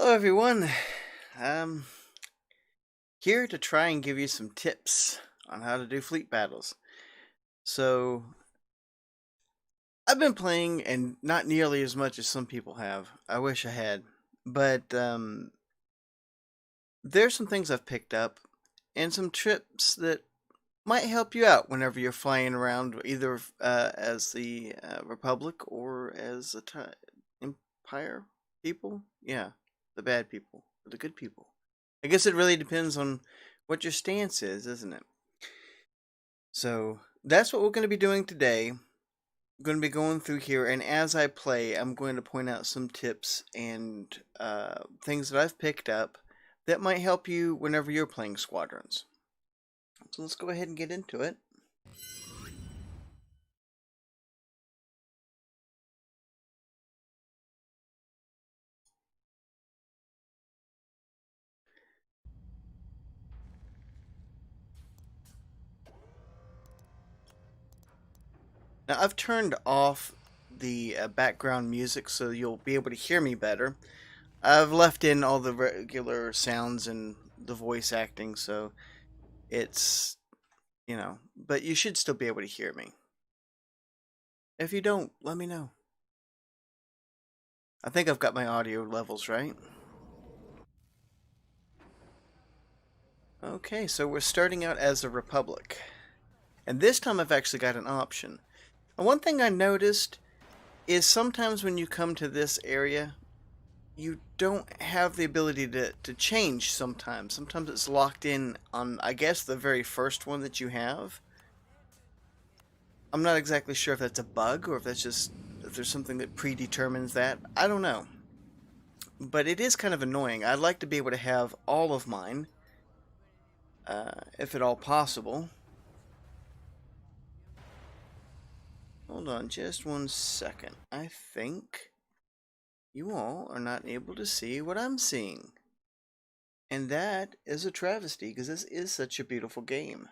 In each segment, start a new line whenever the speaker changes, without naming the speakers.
Hello everyone. Um, Here to try and give you some tips on how to do fleet battles. So, I've been playing, and not nearly as much as some people have. I wish I had. But there's some things I've picked up, and some tips that might help you out whenever you're flying around, either as the Republic or as the Empire people. Yeah, the bad people, or the good people. I guess it really depends on what your stance is, isn't it? So that's what we're going to be doing today. I'm going to be going through here, and as I play, I'm going to point out some tips and things that I've picked up that might help you whenever you're playing Squadrons. So let's go ahead and get into it. Now I've turned off the background music so you'll be able to hear me better. I've left in all the regular sounds and the voice acting, so it's, but you should still be able to hear me. If you don't, let me know. I think I've got my audio levels right. Okay, so we're starting out as a Republic. And this time I've actually got an option. And one thing I noticed is sometimes when you come to this area, you don't have the ability to change sometimes. Sometimes it's locked in on, I guess, the very first one that you have. I'm not exactly sure if that's a bug or if that's just, if there's something that predetermines that. I don't know. But it is kind of annoying. I'd like to be able to have all of mine, if at all possible. Hold on just one second. I think you all are not able to see what I'm seeing. And that is a travesty, because this is such a beautiful game.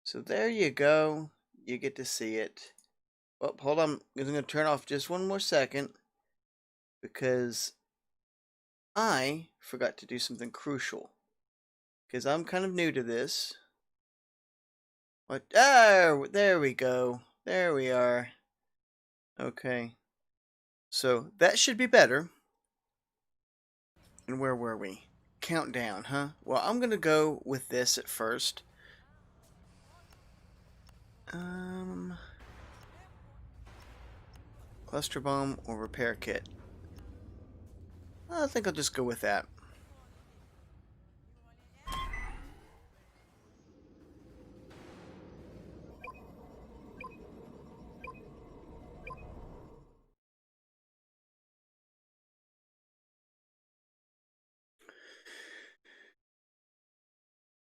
So there you go. You get to see it. Oh, hold on. I'm going to turn off just one more second, because I forgot to do something crucial. Because I'm kind of new to this. What? Oh, there we go. There we are. Okay. So that should be better. And where were we? Countdown, huh? Well, I'm going to go with this at first. Cluster bomb or repair kit? I think I'll just go with that.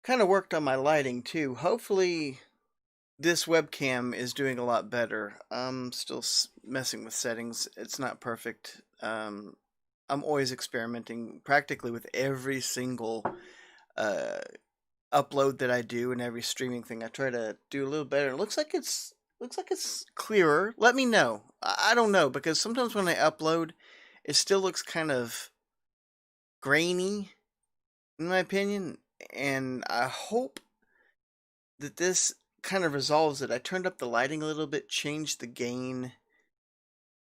Kind of worked on my lighting too. Hopefully this webcam is doing a lot better. I'm still messing with settings. It's not perfect. I'm always experimenting practically with every single upload that I do and every streaming thing. I try to do a little better. It looks like it's clearer. Let me know. I don't know, because sometimes when I upload, it still looks kind of grainy, in my opinion. And I hope that this kind of resolves it. I turned up the lighting a little bit, changed the gain.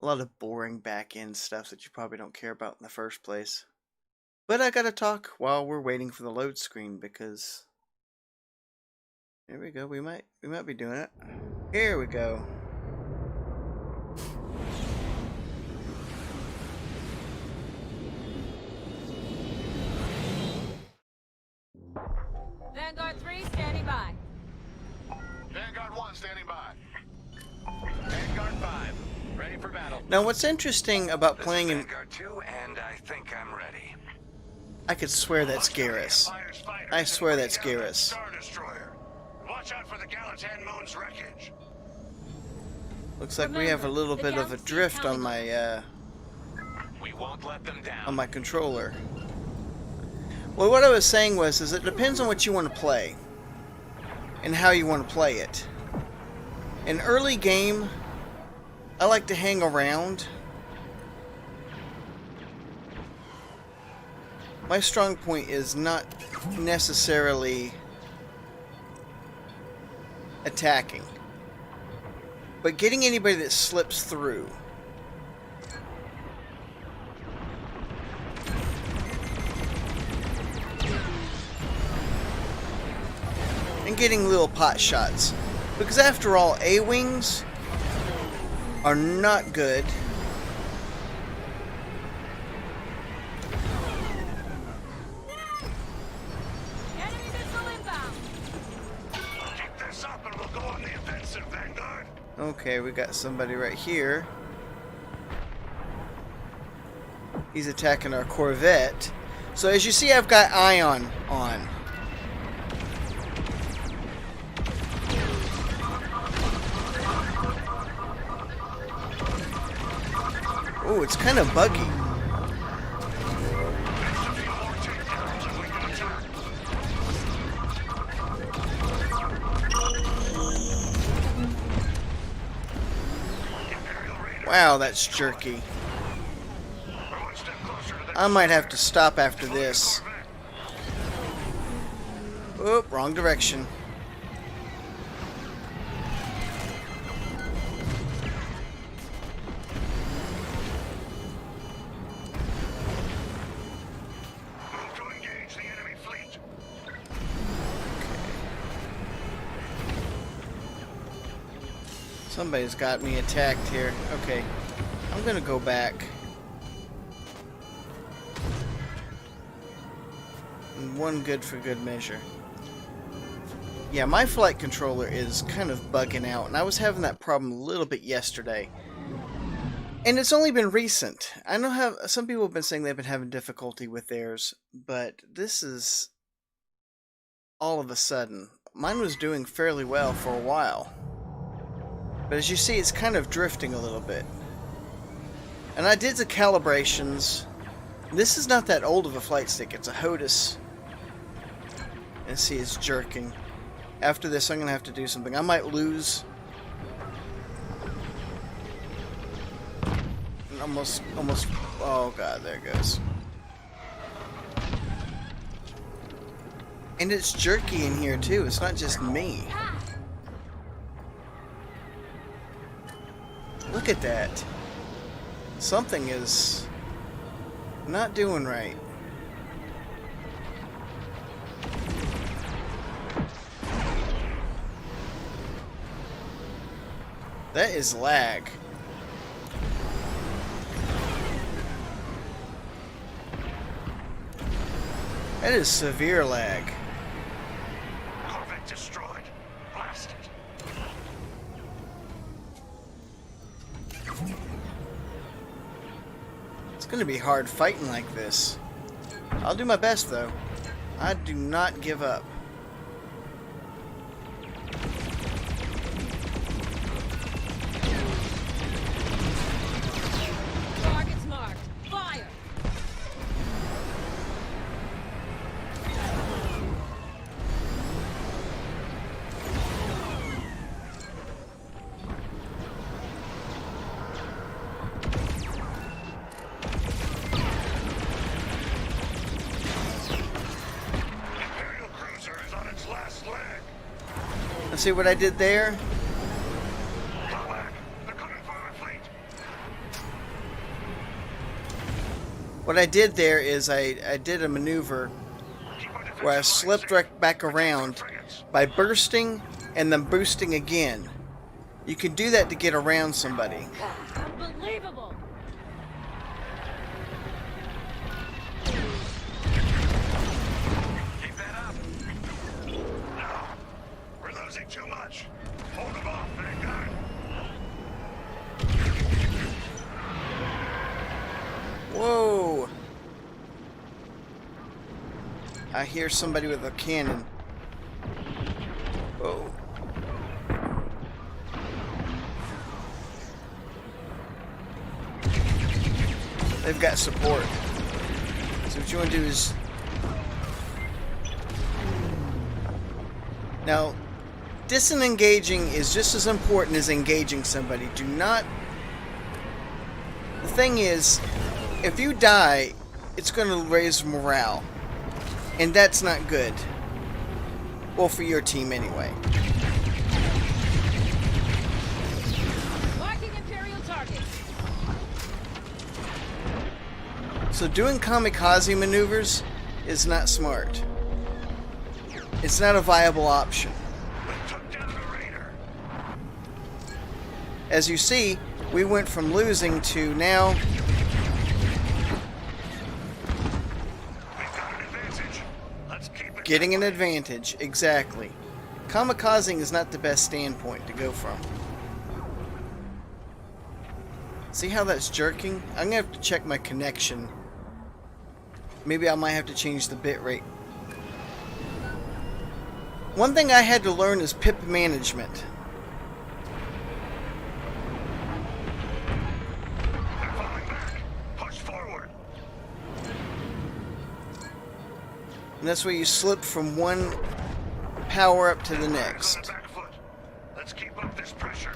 A lot of boring back-end stuff that you probably don't care about in the first place. But I gotta talk while we're waiting for the load screen, because there we go. We might be doing it. Here we go.
Vanguard 3 standing by.
Vanguard 1 standing by. Vanguard 5 ready for battle.
Now, what's interesting about playing in
Vanguard 2, and I think I'm ready.
I could swear that's Garrus. I swear that's Garrus.
Star Destroyer. Watch out for the Gallatin Moon's wreckage.
Looks like we have a little bit of a drift on my
We won't let them down.
on my controller. Well, what I was saying was, it depends on what you want to play and how you want to play it. In early game, I like to hang around My strong point is not necessarily attacking, but getting anybody that slips through. And getting little pot shots. Because after all, A-wings are not good.
Enemy missile inbound.
Keep this up and we'll go on the offensive, Vanguard.
Okay, we got somebody right here. He's attacking our Corvette. So as you see, I've got Ion on. Oh, it's kind of buggy. Wow, that's jerky. I might have to stop after this. Oop, wrong direction.
Move to engage the enemy fleet.
Somebody's got me attacked here. Okay, I'm gonna go back. And one good for good measure. Yeah, my flight controller is kind of bugging out, and I was having that problem a little bit yesterday. And it's only been recent. I know how some people have been saying they've been having difficulty with theirs, but this is all of a sudden. Mine was doing fairly well for a while. But as you see, it's kind of drifting a little bit. And I did the calibrations. This is not that old of a flight stick. It's a HOTUS. And see, it's jerking. After this, I'm going to have to do something. I might lose. Almost. Oh, God, there it goes. And it's jerky in here, too. It's not just me. Look at that. Something is not doing right. That is lag. That is severe lag.
Corvette destroyed. Blasted.
It's gonna be hard fighting like this. I'll do my best, though. I do not give up.
Targets marked. Fire.
Imperial cruiser is on its last leg.
And see what I did there?
Go back. They're coming for our fleet.
What I did there is I did a maneuver
Keep our defensive
where I
lines
slipped
safe.
right back
Protect
around
our frigates.
by bursting and then boosting again. You can do that to get around somebody.
Unbelievable.
Keep that up. No. We're losing too much. Hold them off, Vanguard.
Whoa! I hear somebody with a cannon. Whoa. They've got support. So what you want to do is... Now, disengaging is just as important as engaging somebody. Do not... The thing is, if you die, it's going to raise morale. And that's not good. Well, for your team anyway.
Marking Imperial target.
So doing kamikaze maneuvers is not smart. It's not a viable option. As you see, we went from losing to now getting an advantage. Exactly. Kamikazing is not the best standpoint to go from. See how that's jerking? I'm gonna have to check my connection. Maybe I might have to change the bit rate. One thing I had to learn is Pip Management. And that's where you slip from one power up to the next.
Let's keep up this pressure.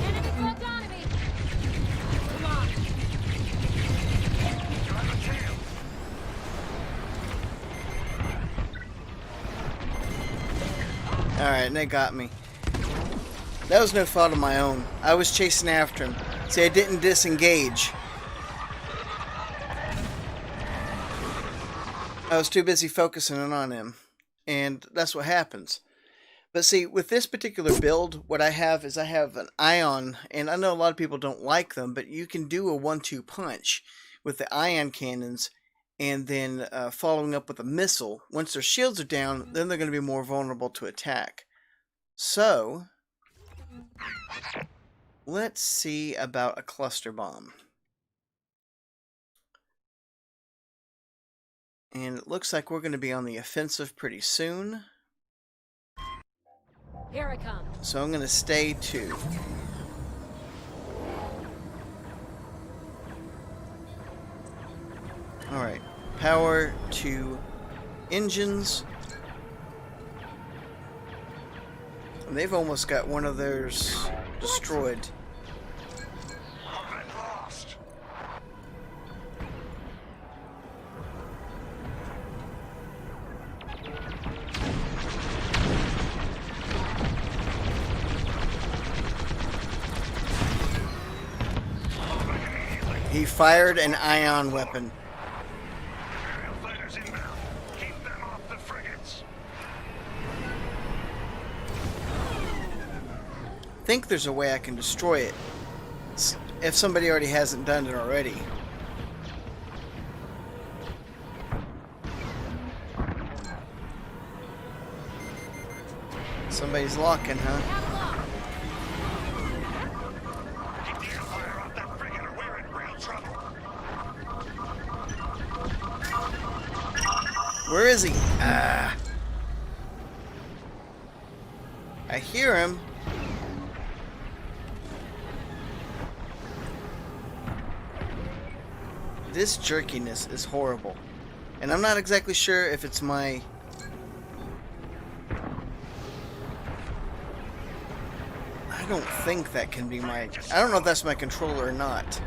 Enemy cloaked onto me. Come on.
Alright, and they got me. That was no fault of my own. I was chasing after him. See, I didn't disengage. I was too busy focusing on him. And that's what happens. But see, with this particular build, what I have is I have an ion, and I know a lot of people don't like them, but you can do a 1-2 punch with the ion cannons, and then following up with a missile. Once their shields are down, then they're going to be more vulnerable to attack. So, let's see about a cluster bomb. And it looks like we're going to be on the offensive pretty soon.
Here I come.
So I'm going to stay 2. Alright, power to engines. And they've almost got one of theirs destroyed. He fired an ion weapon.
Fighters inbound. Keep them off the frigates.
I think there's a way I can destroy it. If somebody already hasn't done it already. Somebody's locking, huh?
Have a lock.
Keep the airfire off that frigate or we're in real trouble.
Where is he? Ah. I hear him. This jerkiness is horrible. And I'm not exactly sure if it's my... I don't think that can be my... I don't know if that's my controller or not.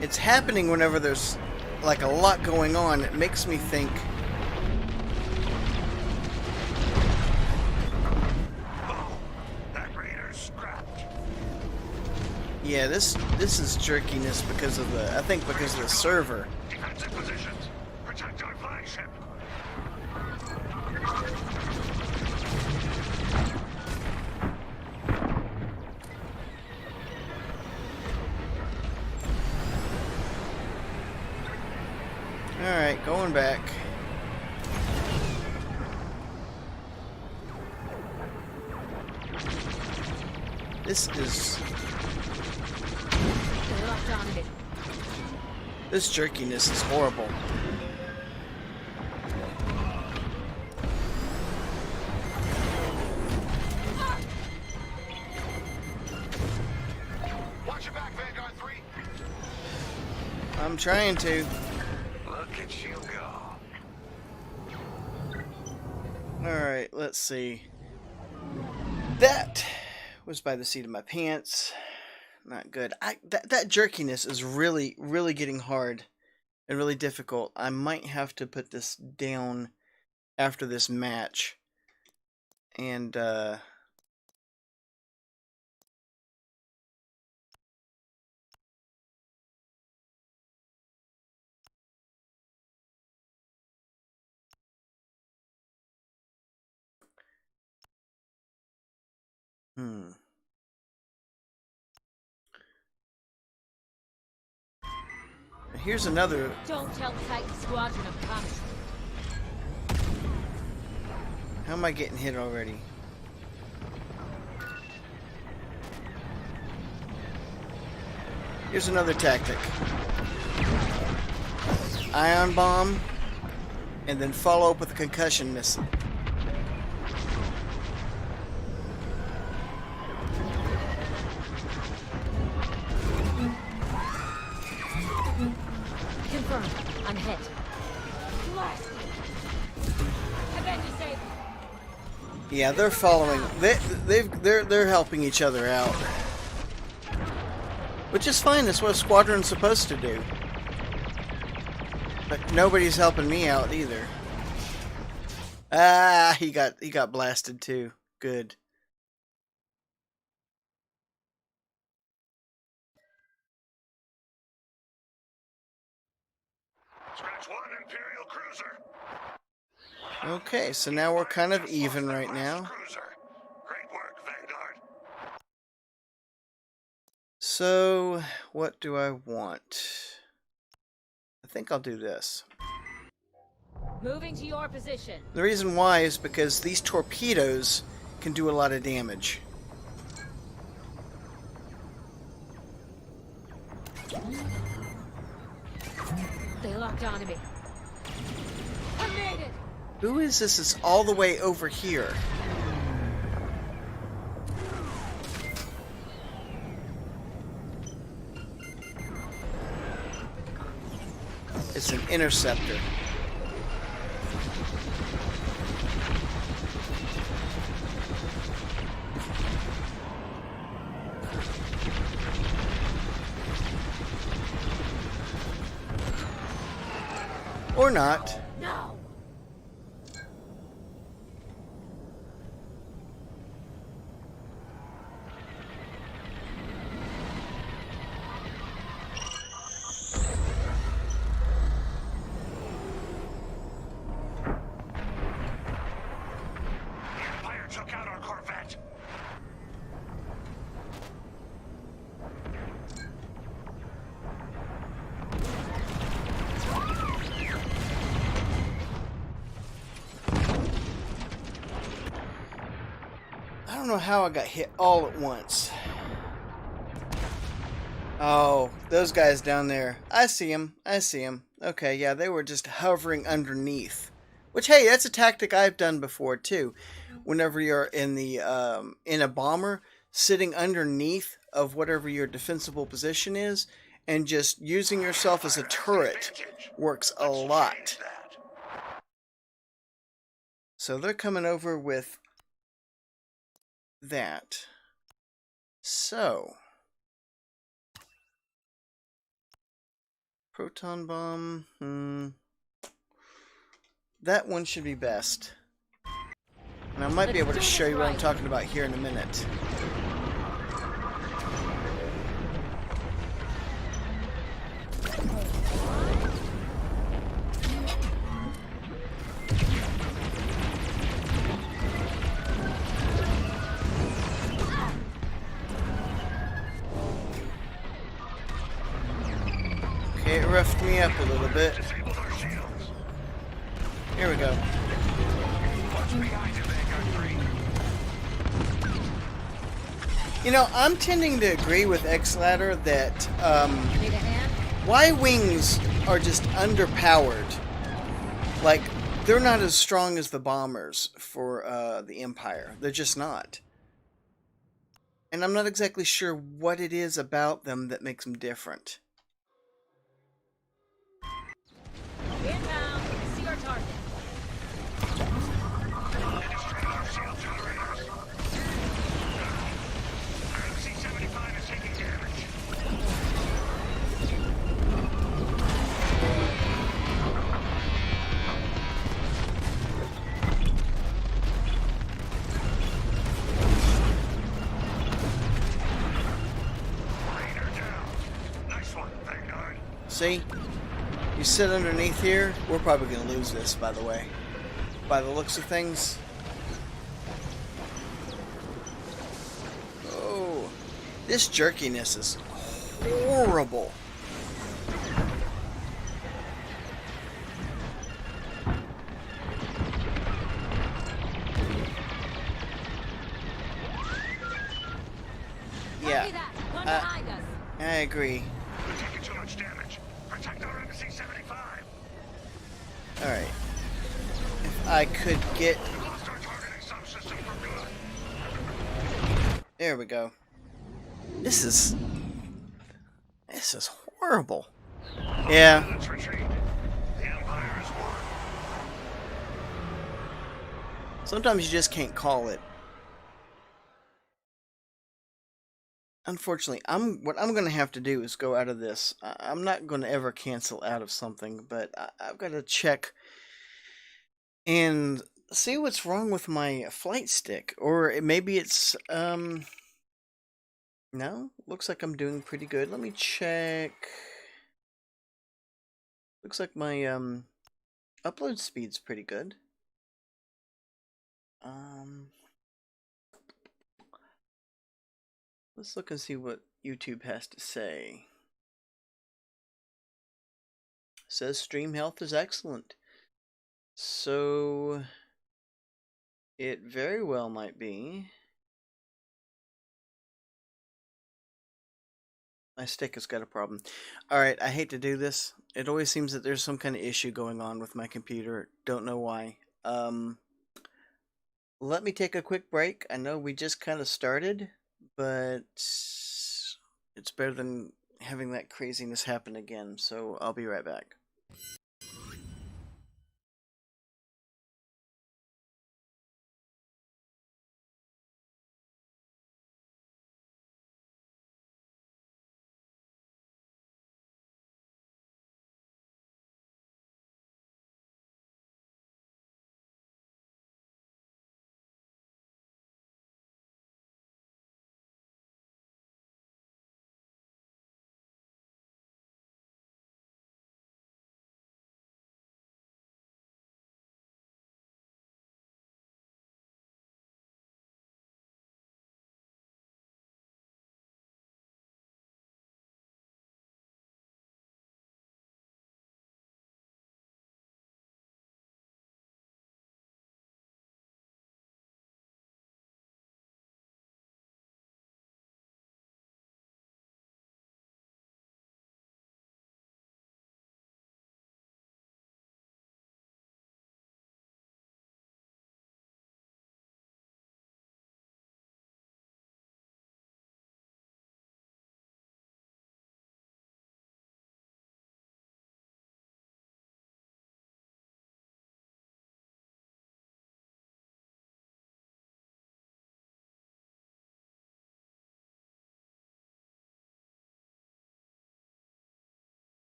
It's happening whenever there's like a lot going on. It makes me think...
That raider's scrapped.
Yeah, this is jerkiness because of the... I think because of the server.
Defensive positions. Protect our flagship.
Alright, going back. This is...
They locked onto me.
This jerkiness is horrible.
Watch your back, Vanguard 3.
I'm trying to.
Look at you go.
Alright, let's see. That was by the seat of my pants. Not good. That jerkiness is really, really getting hard and really difficult. I might have to put this down after this match. And, Here's another...
Don't tell Titan Squadron I'm coming.
How am I getting hit already? Here's another tactic. Ion bomb, and then follow up with a concussion missile.
Confirmed. I'm hit. Blast. Avenger safe.
Yeah, they're following. They're helping each other out, which is fine. That's what a squadron's supposed to do. But nobody's helping me out either. Ah, he got blasted too. Good.
Scratch 1, Imperial Cruiser.
Okay, so now we're kind of even right now.
Cruiser. Great work, Vanguard.
So, what do I want? I think I'll do this.
Moving to your position.
The reason why is because these torpedoes can do a lot of damage.
They locked onto me. I made it.
Who is this? It's all the way over here. It's an interceptor. Or not.
No.
The Empire took out our Corvette.
I don't know how I got hit all at once. Oh, those guys down there. I see them. I see them. Okay, yeah, they were just hovering underneath. Which, hey, that's a tactic I've done before, too. Whenever you're in the in a bomber, sitting underneath of whatever your defensible position is, and just using yourself as a turret works a lot. So they're coming over with that. So, proton bomb, that one should be best. And I might be able to show you what I'm talking about here in a minute. Okay, it roughed me up a little bit.
Disabled our shields.
Here we go.
Watch behind you, Vanguard 3.
You know, I'm tending to agree with X-Ladder that
Need a hand?
Y-Wings are just underpowered. Like, they're not as strong as the bombers for the Empire. They're just not. And I'm not exactly sure what it is about them that makes them different.
Inbound. See our target.
C-75 is taking damage. Raider down. Nice one, Vanguard.
See? You sit underneath here, we're probably going to lose this, by the way. By the looks of things. Oh, this jerkiness is horrible. Yeah,
Copy that. One behind us.
I agree.
We're taking too much damage. Protect our MC-75.
Alright. If I could get...
We lost our targeting subsystem for good.
There we go. This is horrible. Yeah.
Let's retreat. The Empire is won.
Sometimes you just can't call it. Unfortunately, what I'm going to have to do is go out of this. I'm not going to ever cancel out of something, but I've got to check and see what's wrong with my flight stick. Or maybe it's, no, looks like I'm doing pretty good. Let me check. Looks like my, upload speed's pretty good. Let's look and see what YouTube has to say. It says stream health is excellent. So it very well might be. My stick has got a problem. Alright, I hate to do this. It always seems that there's some kind of issue going on with my computer. Don't know why. Let me take a quick break. I know we just kind of started, but it's better than having that craziness happen again. So I'll be right back.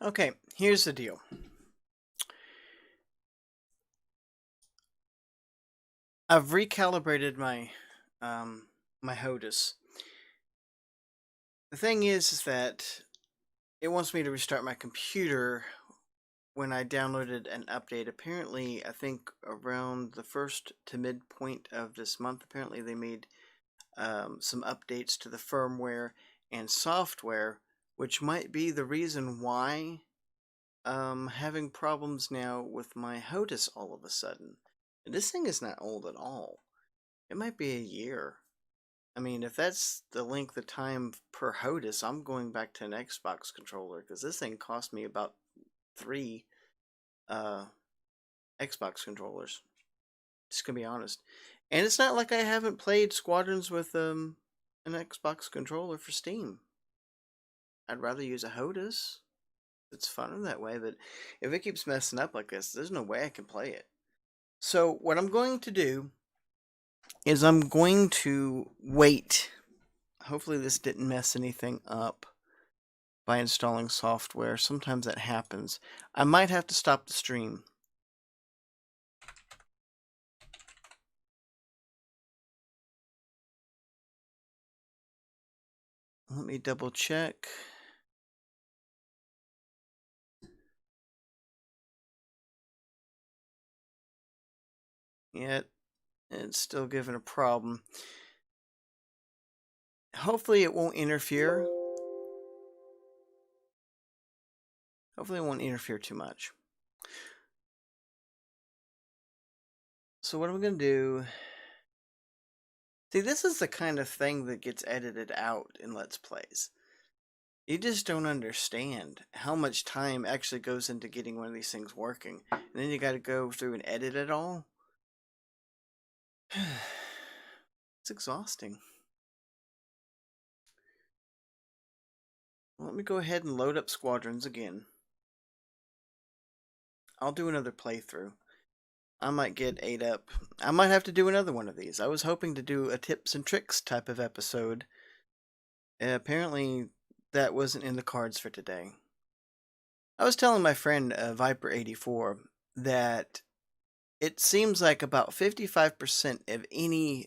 Okay, here's the deal. I've recalibrated my my HOTUS. The thing is that it wants me to restart my computer when I downloaded an update. Apparently, I think around the first to midpoint of this month, apparently they made some updates to the firmware and software, which might be the reason why having problems now with my HOTUS all of a sudden. And this thing is not old at all. It might be a year. I mean, if that's the length of time per HOTUS, I'm going back to an Xbox controller because this thing cost me about 3 Xbox controllers. Just gonna be honest. And it's not like I haven't played Squadrons with an Xbox controller for Steam. I'd rather use a HOTUS. It's funner that way, but if it keeps messing up like this, there's no way I can play it. So what I'm going to do is I'm going to wait. Hopefully this didn't mess anything up by installing software. Sometimes that happens. I might have to stop the stream. Let me double check. Yet it's still giving a problem. Hopefully it won't interfere. Hopefully it won't interfere too much. So what I'm going to do... See, this is the kind of thing that gets edited out in Let's Plays. You just don't understand how much time actually goes into getting one of these things working. And then you got to go through and edit it all. It's exhausting. Let me go ahead and load up Squadrons again. I'll do another playthrough. I might get ate up. I might have to do another one of these. I was hoping to do a tips and tricks type of episode. Apparently, that wasn't in the cards for today. I was telling my friend Viper84 that it seems like about 55% of any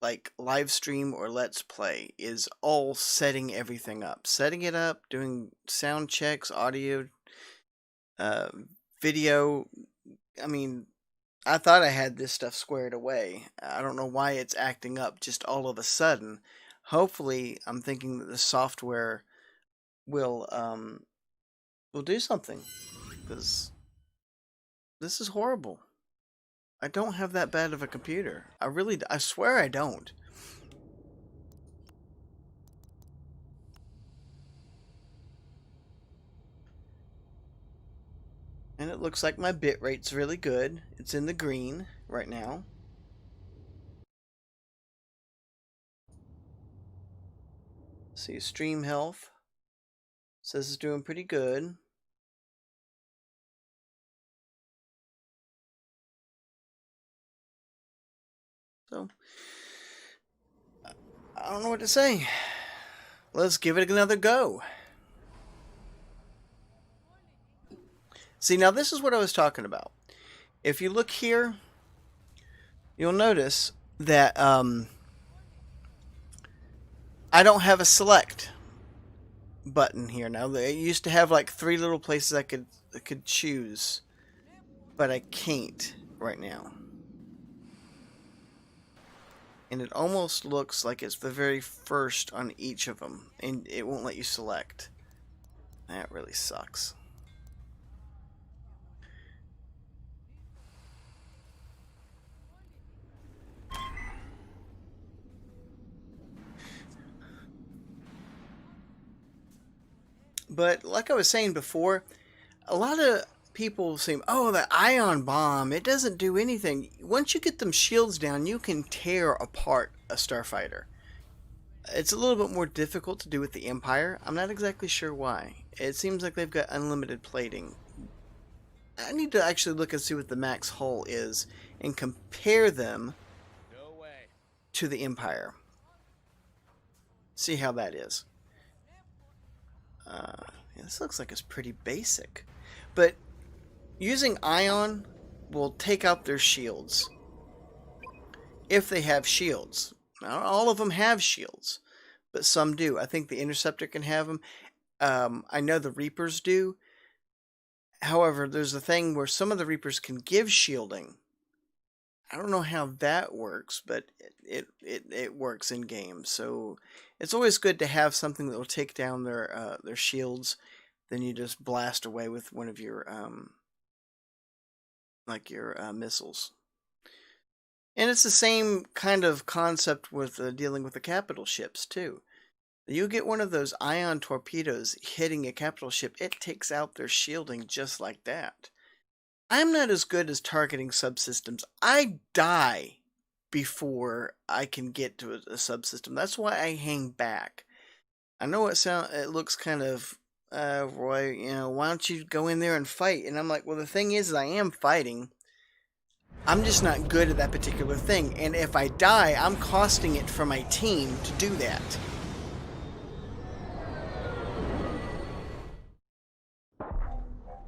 like live stream or let's play is all setting everything up. Setting it up, doing sound checks, audio, video. I mean, I thought I had this stuff squared away. I don't know why it's acting up just all of a sudden. Hopefully, I'm thinking that the software will do something, because this is horrible. I don't have that bad of a computer. I swear I don't. And it looks like my bitrate's really good. It's in the green right now. See, stream health says it's doing pretty good. So, I don't know what to say. Let's give it another go. See, now this is what I was talking about. If you look here, you'll notice that I don't have a select button here now. They used to have like 3 little places I could choose, but I can't right now. And it almost looks like it's the very first on each of them, and it won't let you select. That really sucks. But like I was saying before, a lot of people say, oh, the ion bomb, it doesn't do anything. Once you get them shields down, you can tear apart a starfighter. It's a little bit more difficult to do with the Empire. I'm not exactly sure why. It seems like they've got unlimited plating. I need to actually look and see what the max hull is and compare them to the Empire. See how that is. Yeah, this looks like it's pretty basic. But using ion will take out their shields. If they have shields. Not all of them have shields, but some do. I think the Interceptor can have them. I know the Reapers do. However, there's a thing where some of the Reapers can give shielding. I don't know how that works, but it works in games. So it's always good to have something that will take down their shields. Then you just blast away with one of your missiles. And it's the same kind of concept with dealing with the capital ships too. You get one of those ion torpedoes hitting a capital ship, it takes out their shielding just like that. I'm not as good as targeting subsystems. I die before I can get to a subsystem. That's why I hang back. I know it looks kind of, Roy, why don't you go in there and fight? And I'm like, well, the thing is I am fighting. I'm just not good at that particular thing. And if I die, I'm costing it for my team to do that.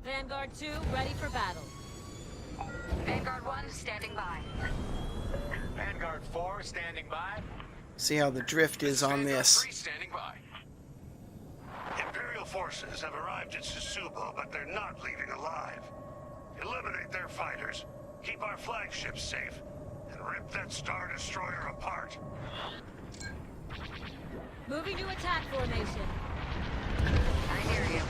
Vanguard 2, ready for battle.
Vanguard 1, standing by.
Vanguard 4, standing by.
See how the drift is on
Vanguard
this.
3, standing by.
Imperial forces have arrived at Sassubo, but they're not leaving alive. Eliminate their fighters, keep our flagships safe, and rip that Star Destroyer apart.
Moving to attack formation.
I hear you.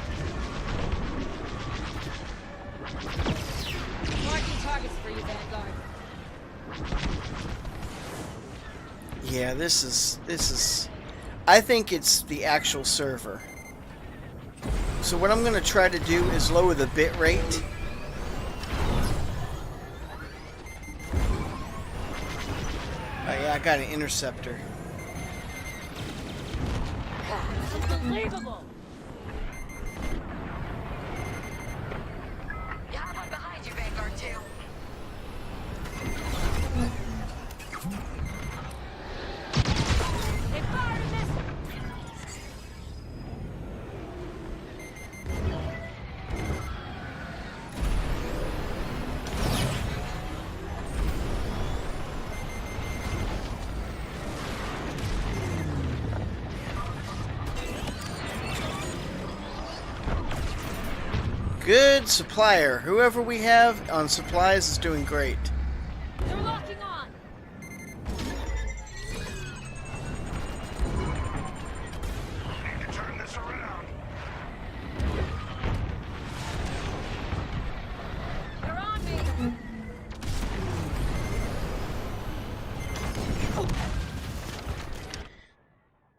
Marking targets for you, Vanguard.
Yeah, this is I think it's the actual server. So what I'm going to try to do is lower the bit rate. Oh yeah, I got an interceptor.
Unbelievable!
You have one behind you, Vanguard 2.
They fired a missile!
Good supplier. Whoever we have on supplies is doing great.
They're locking on!
Need to turn this around.
They're on me!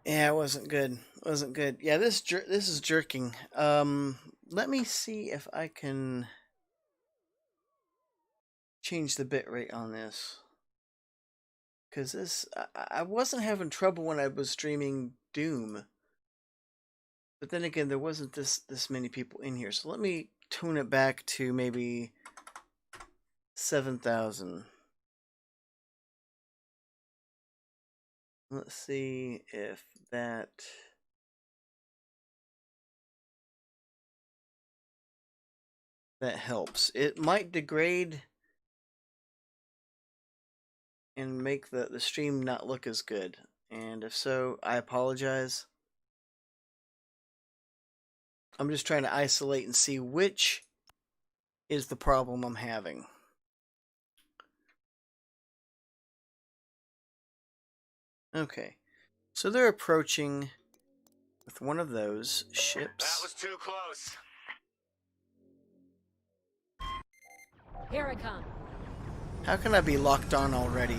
Yeah, it wasn't good. It wasn't good. Yeah, this is jerking. Let me see if I can change the bitrate on this. Because this, I wasn't having trouble when I was streaming Doom. But then again, there wasn't this many people in here. So let me tune it back to maybe 7,000. Let's see if that... that helps. It might degrade and make the stream not look as good. And if so, I apologize. I'm just trying to isolate and see which is the problem I'm having. Okay. So they're approaching with one of those ships.
That was too close.
Here I come.
How can I be locked on already?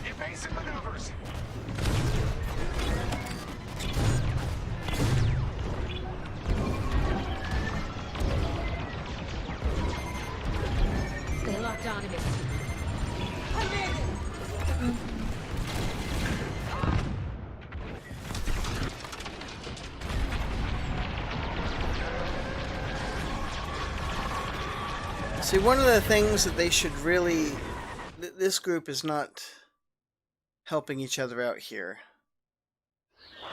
Evasive maneuvers.
See, one of the things that they should really... This group is not helping each other out here.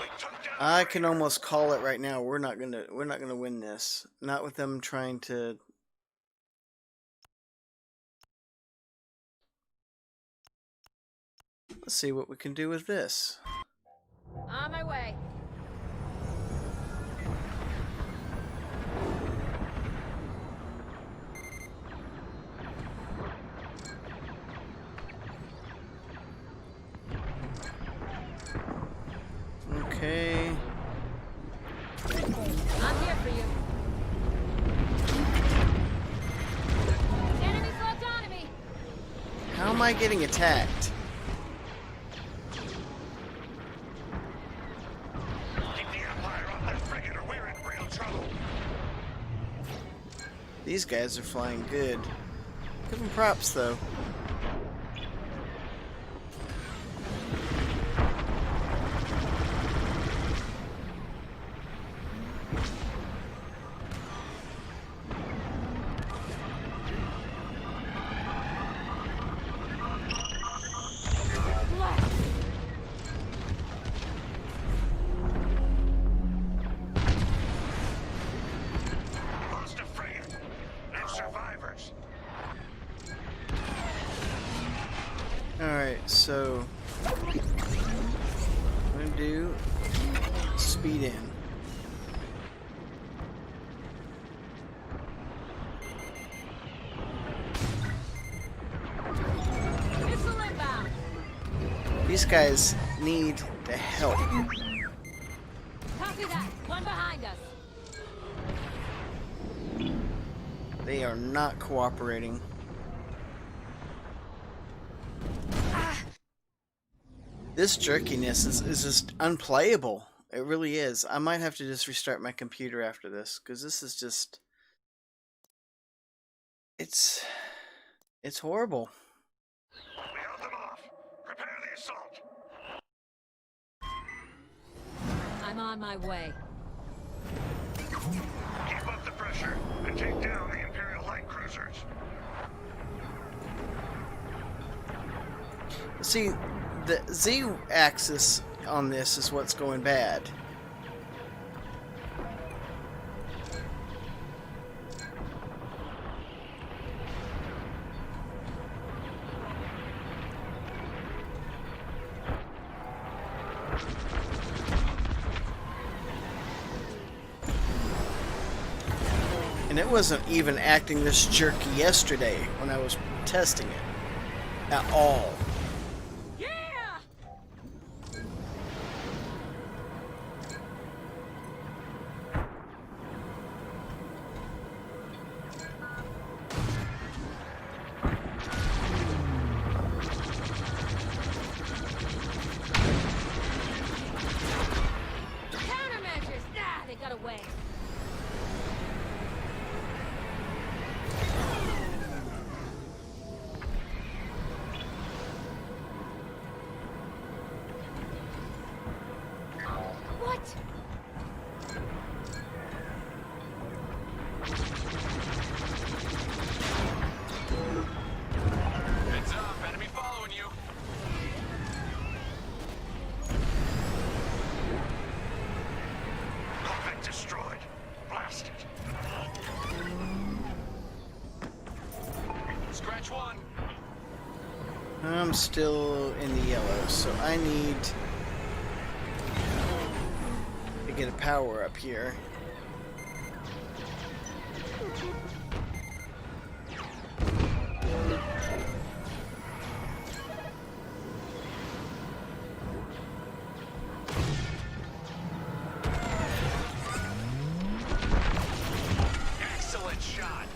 We took down
I can almost call it right now. We're not gonna win this. Not with them trying to... Let's see what we can do with this.
On my way.
Okay.
I'm here for you. Enemies locked onto me.
How am I getting attacked?
Keep the Empire off that frigate or we're in real trouble.
These guys are flying good. Give them props, though.
Lost a frigate. No survivors.
Alright, so... I'm gonna do... Speed in.
Missile inbound.
These guys need the help.
Copy that. One behind us.
They are not cooperating. This jerkiness is just unplayable. It really is. I might have to just restart my computer after this, because this is just... It's horrible.
We held them off. Prepare the assault.
I'm on my way.
Keep up the pressure and take down the Imperial light cruisers.
See, the Z-axis on this is what's going bad. And it wasn't even acting this jerky yesterday when I was testing it at all.
Yeah! Countermeasures! Ah, they got away. What?
Heads up, enemy following you.
Covet destroyed. Blasted.
Scratch one.
I'm still in the yellow, so I need to get a power up here.
Excellent shot.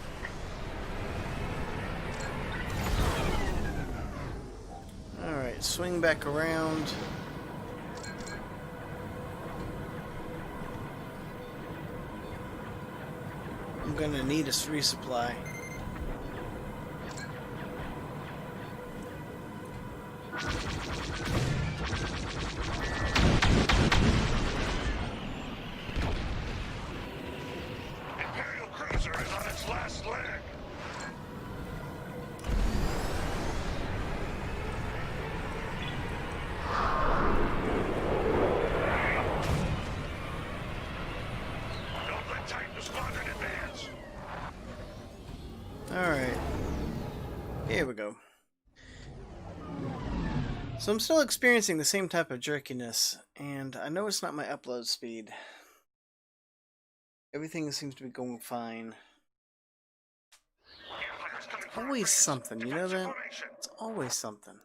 Alright, swing back around. I'm gonna need a resupply.
Imperial cruiser is on its last leg.
Here we go. So I'm still experiencing the same type of jerkiness, and I know it's not my upload speed. Everything seems to be going fine. It's always something, you know that? It's always something.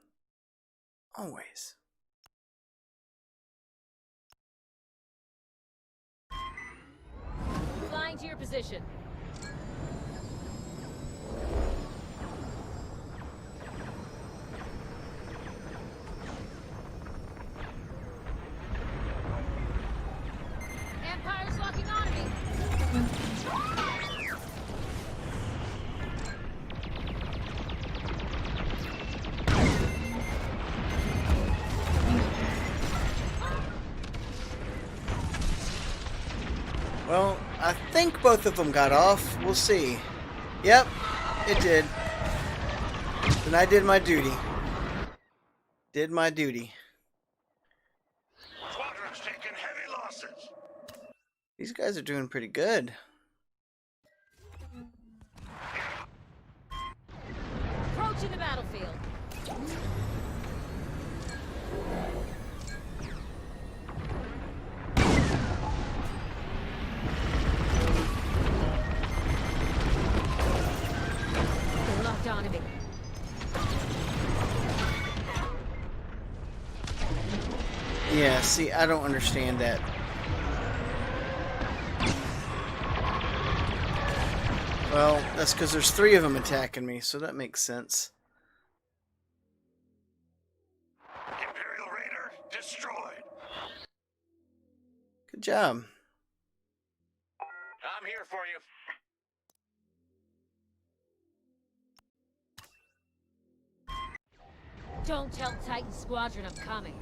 Always.
Flying to your position. Empire's locking on me.
Well, I think both of them got off. We'll see. Yep, it did. And I did my duty. Did my duty.
Squadrons taking heavy losses.
These guys are doing pretty good.
Approaching the battlefield. They're locked onto me.
Yeah, see, I don't understand that. Well, that's because there's 3 of them attacking me, so that makes sense.
Imperial Raider destroyed.
Good job.
I'm here for you.
Don't tell Titan Squadron I'm coming.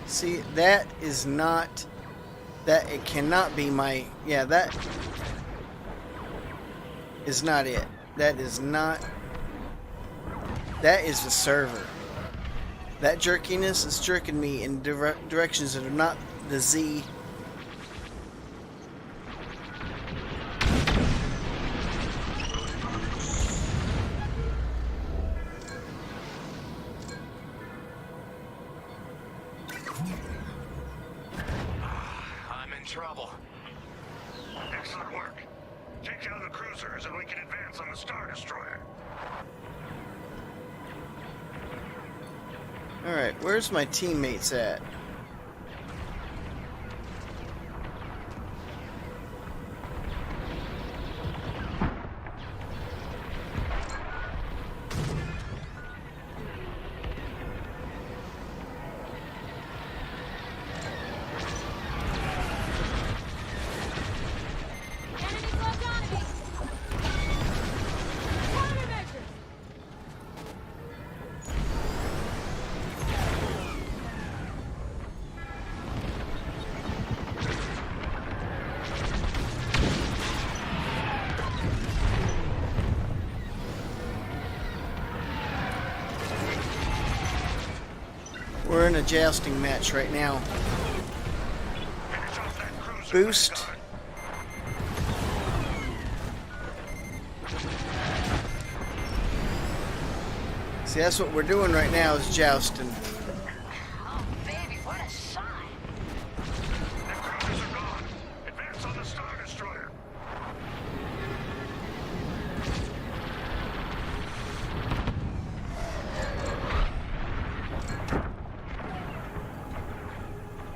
See, that is not... That, it cannot be my... Yeah, that is not it. That is not... That is the server. That jerkiness is jerking me in directions that are not the Z.
I'm in trouble.
Excellent work. Take down the cruisers and we can advance on the Star Destroyer.
Alright, where's my teammates at?
Enemies locked onto me. Countermeasures.
We're in a jousting match right now.
Finish off that cruiser.
Boost.
Vanguard.
See, that's what we're doing right now is jousting.
Oh, baby, what a sign.
The cruisers are gone. Advance on the Star Destroyer.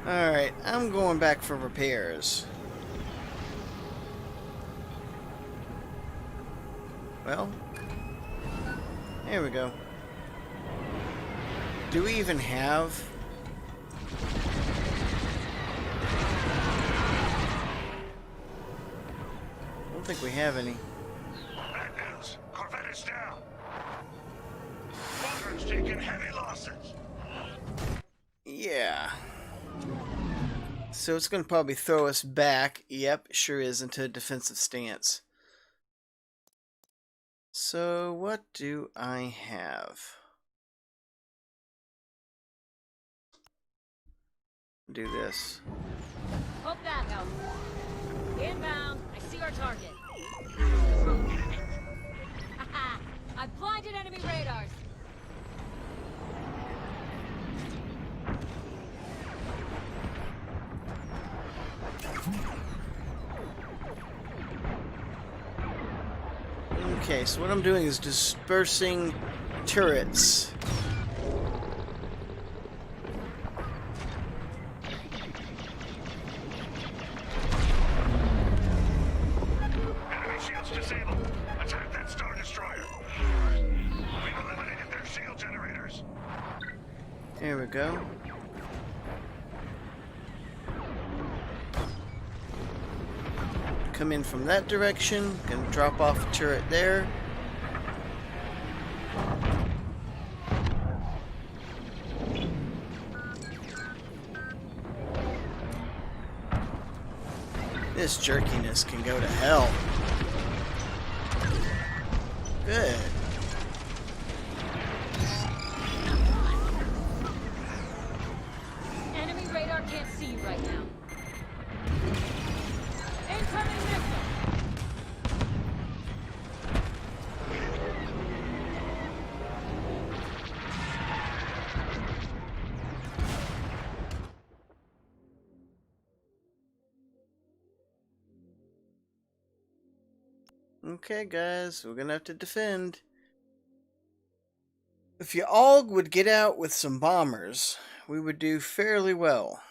Alright, I'm going back for repairs. Well, here we go. Do we even have... I don't think we have any.
Bad news. Corvette is down. Squadrons taking heavy losses.
Yeah. So it's going to probably throw us back. Yep, sure is, into a defensive stance. So what do I have? Do this.
Hope that helps. Inbound. I see our target. Haha! I've blinded enemy radars.
Okay, so what I'm doing is dispersing turrets.
Enemy shields disabled. Attack that Star Destroyer. We've eliminated their shield generators.
There we go. Come in from that direction. Gonna drop off a turret there. This jerkiness can go to hell. Good.
Enemy radar can't see you right now. Incoming missile!
Okay, guys, we're gonna have to defend. If you all would get out with some bombers, we would do fairly well.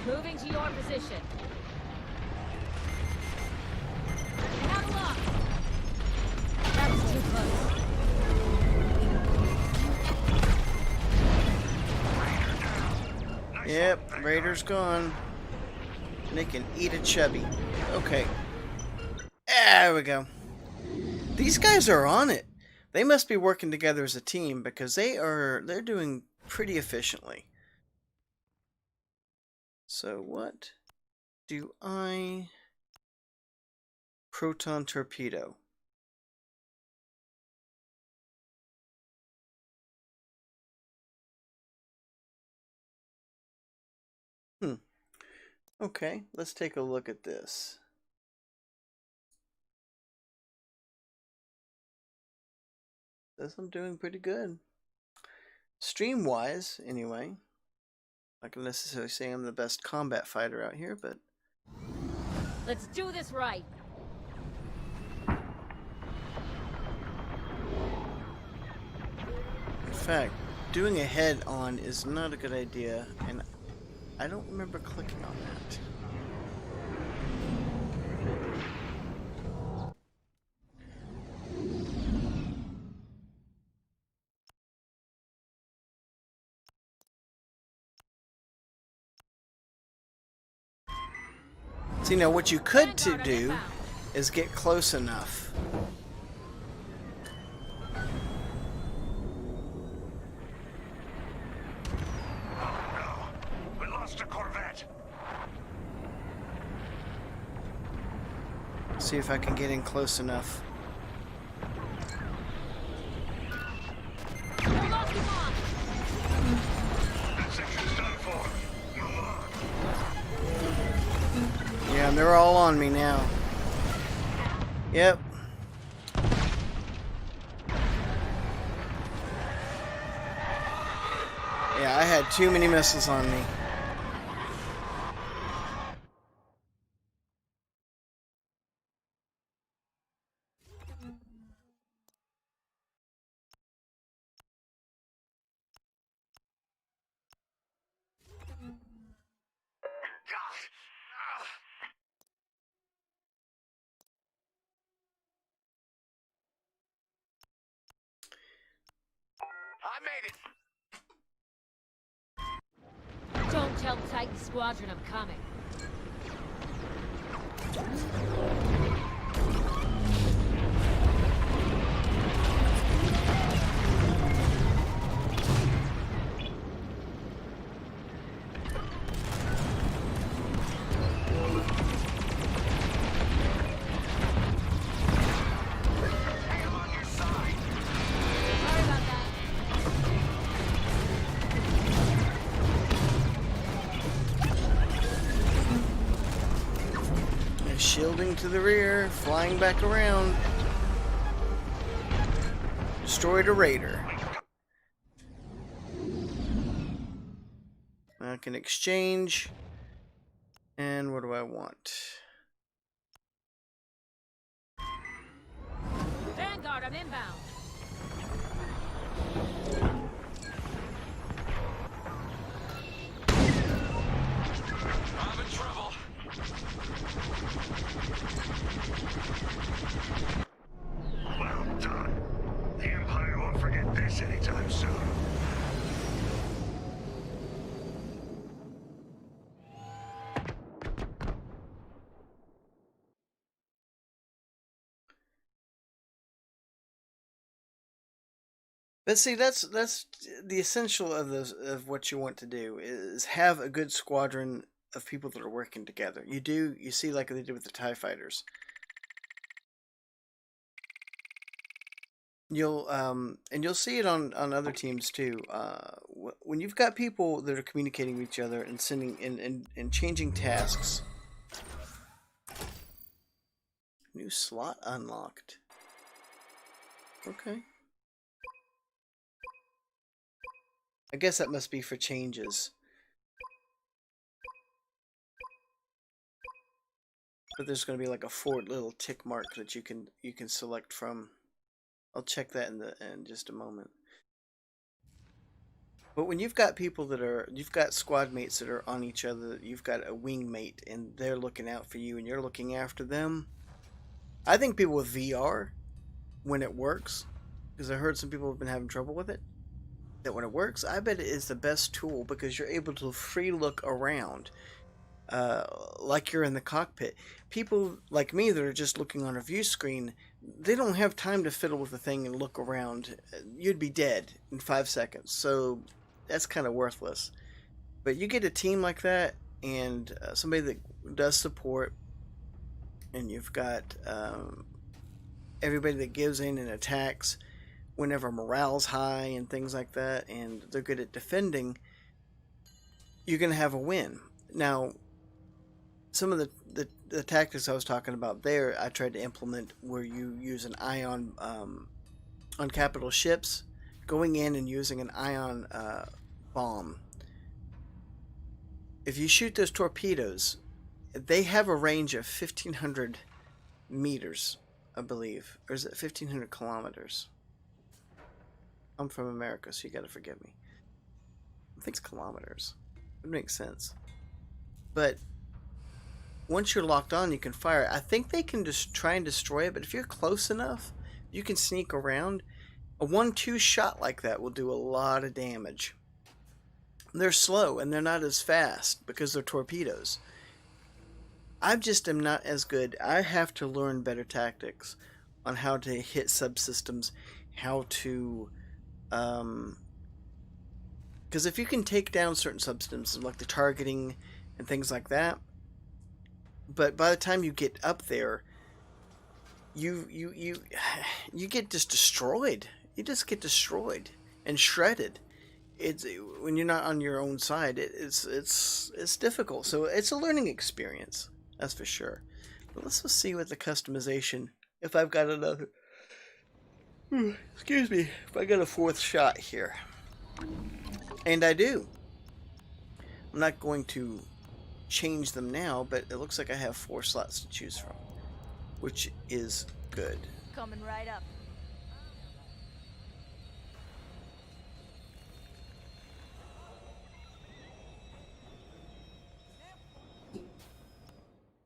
Moving to your position. They have a lock. That was too close.
Yep, Raider's gone. They can eat a chubby. Okay. There we go. These guys are on it. They must be working together as a team because they're doing pretty efficiently. So what do I... Proton Torpedo. Okay, let's take a look at this. Says I'm doing pretty good. Stream-wise, anyway. Not gonna necessarily say I'm the best combat fighter out here, but...
Let's do this right.
In fact, doing a head-on is not a good idea, and I don't remember clicking on that. See, now what you could do is get close enough.
We lost a Corvette.
See if I can get in close enough.
We lost him on.
That section's done for. Move on.
Yeah, they're all on me now. Yep. Yeah, I had too many missiles on me.
I made it.
Don't tell Titan Squadron I'm coming.
Shielding to the rear, flying back around. Destroyed a raider. I can exchange. And what do I want?
Vanguard, I'm inbound.
I'm in trouble.
Well done. The Empire won't forget this anytime soon.
But see, that's the essential of of what you want to do is have a good squadron of people that are working together. You see like they did with the TIE fighters. You'll see it on other teams too. When you've got people that are communicating with each other and sending and changing tasks. New slot unlocked. Okay. I guess that must be for changes. But there's going to be like a little tick mark that you can select from. I'll check that in just a moment. But when you've got people you've got squad mates that are on each other, you've got a wing mate and they're looking out for you and you're looking after them. I think people with VR, when it works, because I heard some people have been having trouble with it, that when it works, I bet it is the best tool because you're able to free look around like you're in the cockpit. People like me that are just looking on a view screen, they don't have time to fiddle with the thing and look around. You'd be dead in 5 seconds. So that's kind of worthless. But you get a team like that and somebody that does support, and you've got everybody that gives in and attacks whenever morale's high and things like that, and they're good at defending, you're going to have a win. Now, some of the tactics I was talking about there, I tried to implement where you use an ion on capital ships, going in and using an ion bomb. If you shoot those torpedoes, they have a range of 1,500 meters, I believe. Or is it 1,500 kilometers? I'm from America, so you gotta forgive me. I think it's kilometers. It makes sense. But once you're locked on, you can fire it. I think they can just try and destroy it, but if you're close enough, you can sneak around. A 1-2 shot like that will do a lot of damage. They're slow, and they're not as fast because they're torpedoes. I just am not as good. I have to learn better tactics on how to hit subsystems, how to... because if you can take down certain subsystems, like the targeting and things like that, but by the time you get up there, you get just destroyed. You just get destroyed and shredded. It's when you're not on your own side. It's difficult. So it's a learning experience, that's for sure. But let's just see what the customization. If I've got another, excuse me, if I got a fourth shot here, and I do. I'm not going to change them now, but it looks like I have 4 slots to choose from, which is good.
Coming right up.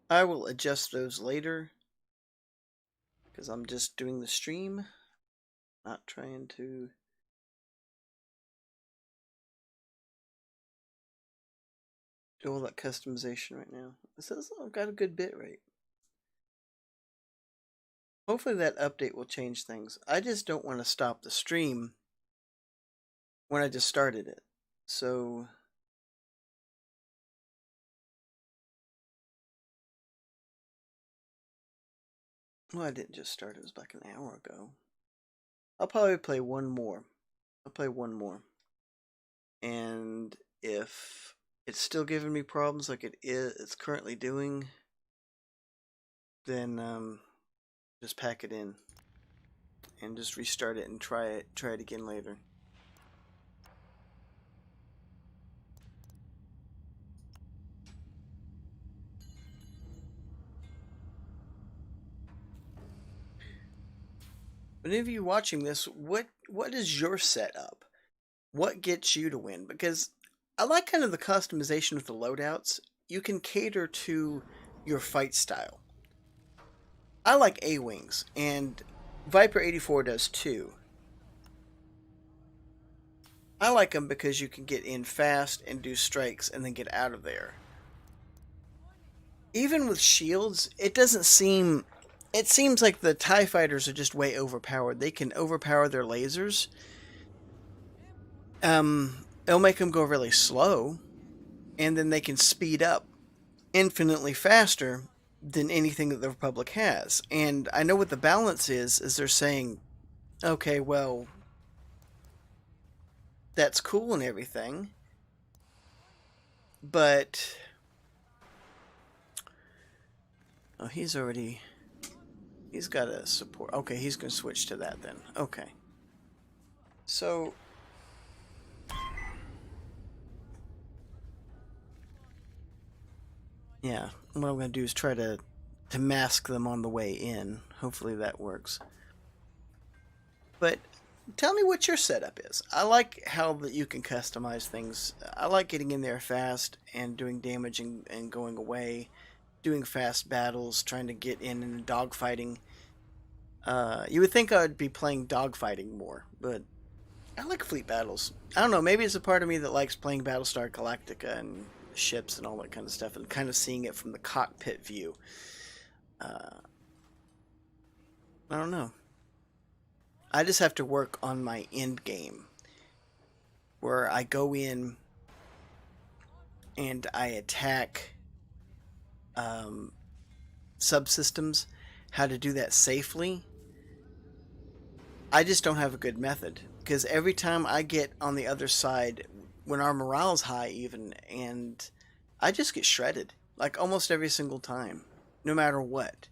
I will adjust those later because I'm just doing the stream, not trying to do all that customization right now. It says I've got a good bit rate. Hopefully that update will change things. I just don't want to stop the stream when I just started it. So well, I didn't just start, it was like an hour ago. I'll probably play one more. I'll play one more. And if it's still giving me problems like it's currently doing, then just pack it in and just restart it and try it again later. But if you're watching this, what is your setup? What gets you to win? Because I like kind of the customization with the loadouts. You can cater to your fight style. I like A-Wings, and Viper 84 does too. I like them because you can get in fast and do strikes and then get out of there. Even with shields, it doesn't seem... It seems like the TIE fighters are just way overpowered. They can overpower their lasers. It'll make them go really slow, and then they can speed up infinitely faster than anything that the Republic has. And I know what the balance is they're saying, okay, well, that's cool and everything, but... Oh, he's got a support. Okay, he's going to switch to that then. Okay. So... yeah, what I'm going to do is try to mask them on the way in. Hopefully that works. But tell me what your setup is. I like how that you can customize things. I like getting in there fast and doing damage and going away. Doing fast battles, trying to get in dogfighting. You would think I would be playing dogfighting more, but I like fleet battles. I don't know, maybe it's a part of me that likes playing Battlestar Galactica and ships and all that kind of stuff, and kind of seeing it from the cockpit view. I don't know. I just have to work on my end game, where I go in and I attack subsystems. How to do that safely, I just don't have a good method, because every time I get on the other side, when our morale's high even, and I just get shredded, like almost every single time, no matter what.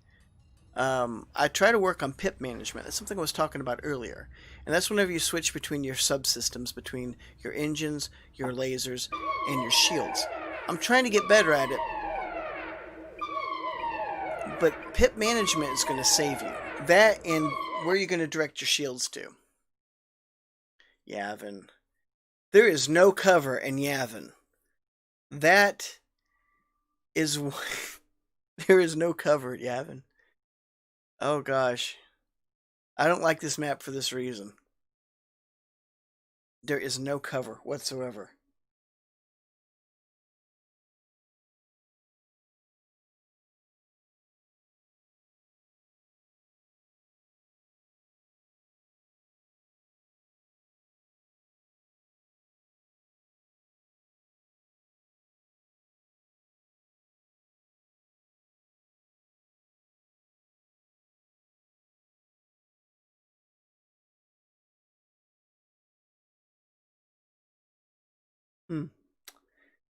I try to work on Pip Management. That's something I was talking about earlier, and that's whenever you switch between your subsystems, between your engines, your lasers, and your shields. I'm trying to get better at it, but Pip Management is going to save you. That and where you're going to direct your shields to. Yavin. There is no cover in Yavin. That is... there is no cover at Yavin. Oh gosh. I don't like this map for this reason. There is no cover whatsoever.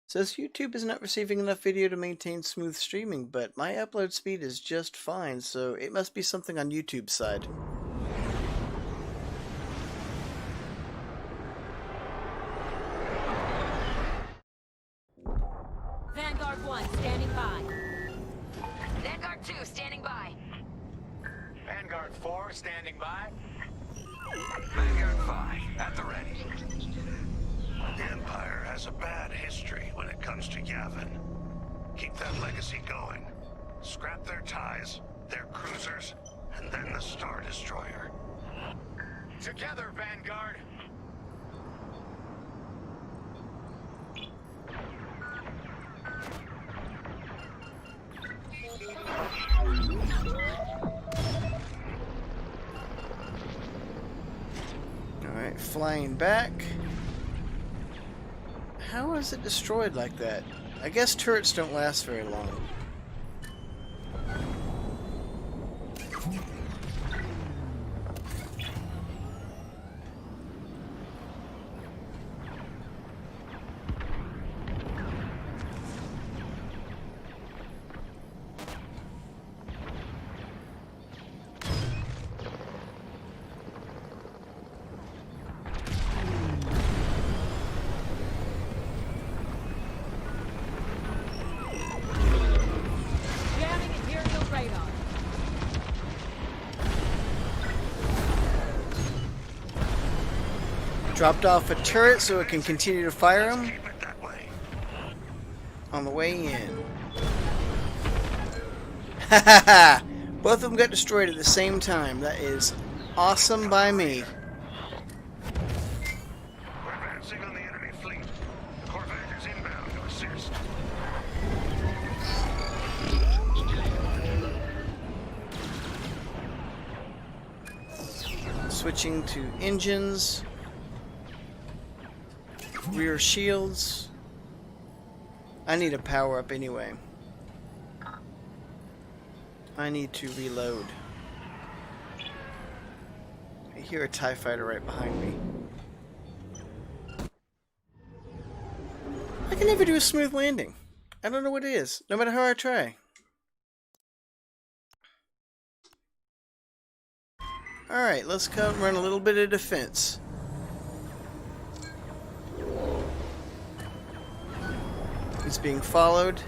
Says YouTube is not receiving enough video to maintain smooth streaming, but my upload speed is just fine, so it must be something on YouTube's side.
Vanguard 1 standing by.
Vanguard 2 standing by.
Vanguard 4 standing by.
Vanguard 5 at the ready. The Empire has a bad history when it comes to Yavin. Keep that legacy going. Scrap their ties, their cruisers, and then the Star Destroyer.
Together, Vanguard.
Alright, flying back. How is it destroyed like that? I guess turrets don't last very long. Dropped off a turret so it can continue to fire them
Keep it that way.
on the way in. Ha ha ha! Both of them got destroyed at the same time. That is awesome by me.
We're advancing on the enemy fleet. The Corvette is inbound to assist.
Switching to engines. Rear shields. I need a power up anyway. I need to reload. I hear a TIE fighter right behind me. I can never do a smooth landing. I don't know what it is, no matter how I try. Alright, let's come run a little bit of defense. He's being followed.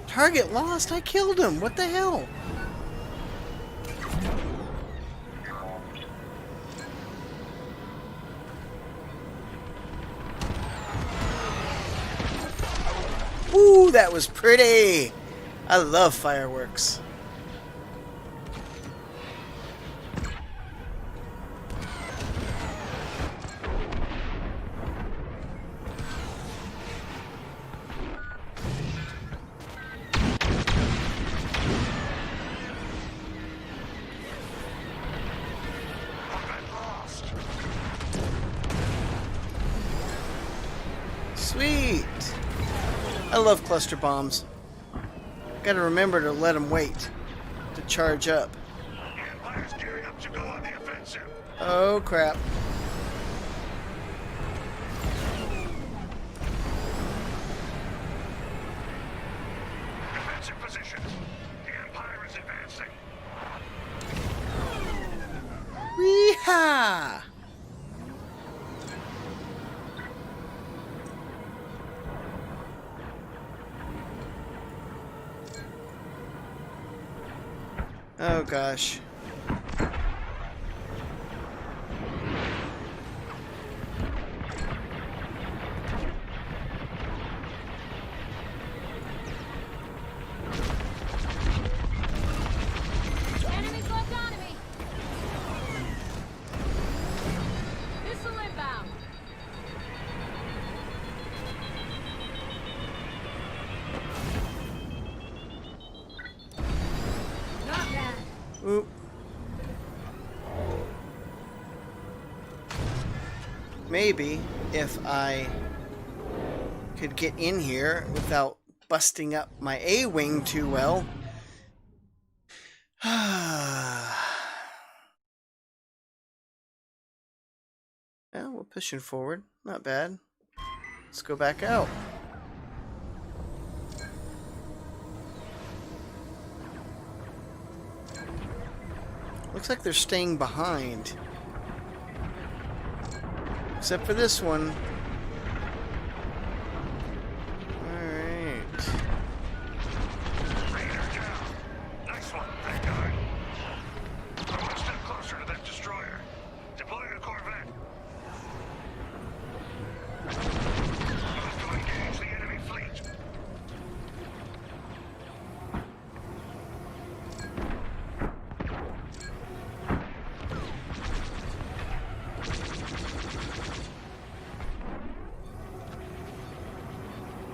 Target lost? I killed him! What the hell? Ooh, that was pretty! I love fireworks. Sweet! I love cluster bombs. Gotta remember to let them wait to charge up.
Empire's gearing up to go on the offensive.
Oh crap.
Defensive positions. The Empire is advancing.
Weehaw! Oh gosh.
Enemies locked onto me. Missile inbound. Not bad.
Oop. Maybe if I could get in here without busting up my A-wing too well. Well, we're pushing forward. Not bad. Let's go back out. Looks like they're staying behind. Except for this one. Alright.
Raider down. Nice one, Vanguard. We're one step closer to that destroyer. Deploying a Corvette. Move to engage the enemy fleet.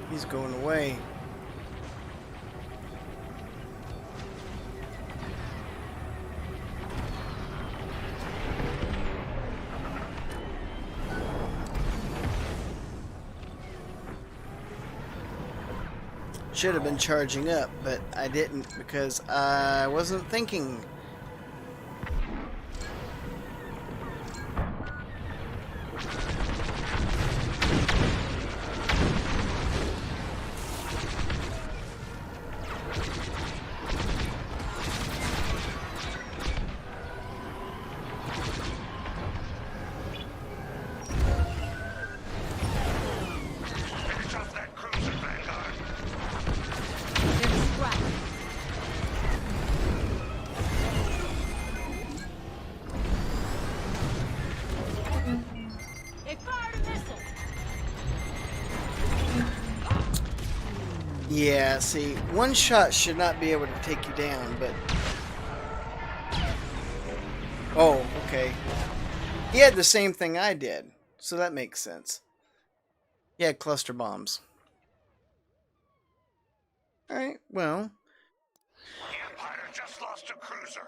He's going away. Should have been charging up, but I didn't because I wasn't thinking.
Finish off that
Yeah, see, one shot should not be able to take you down, but... Oh, okay. He had the same thing I did, so that makes sense. He had cluster bombs. Alright, well...
The Empire just lost a cruiser.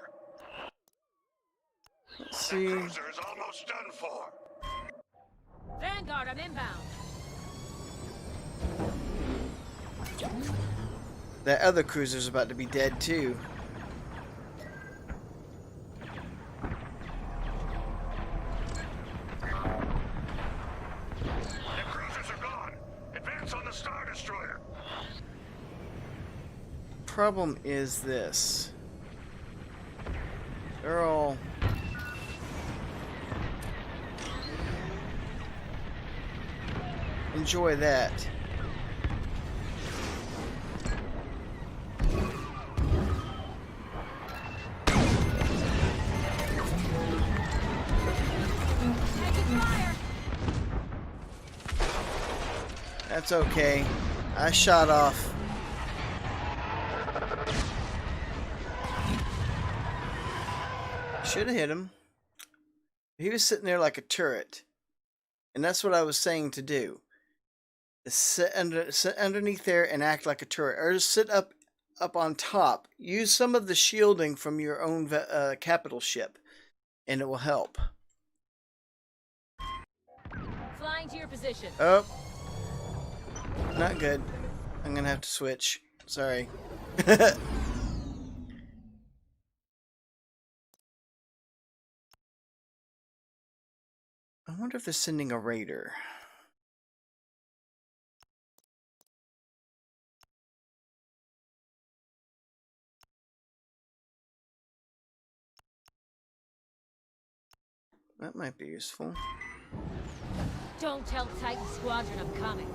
Let's
The
see...
cruiser is almost done for.
Vanguard, I'm inbound.
That other cruiser's about to be dead, too.
The cruisers are gone. Advance on the Star Destroyer.
Problem is this. They're all... Enjoy that. That's okay. I shot off. Should have hit him. He was sitting there like a turret. And that's what I was saying to do. Sit underneath there and act like a turret. Or just sit up on top. Use some of the shielding from your own capital ship. And it will help.
Flying to your position.
Oh. Not good. I'm gonna have to switch. Sorry. I wonder if they're sending a raider. That might be useful.
Don't tell Titan Squadron I'm coming.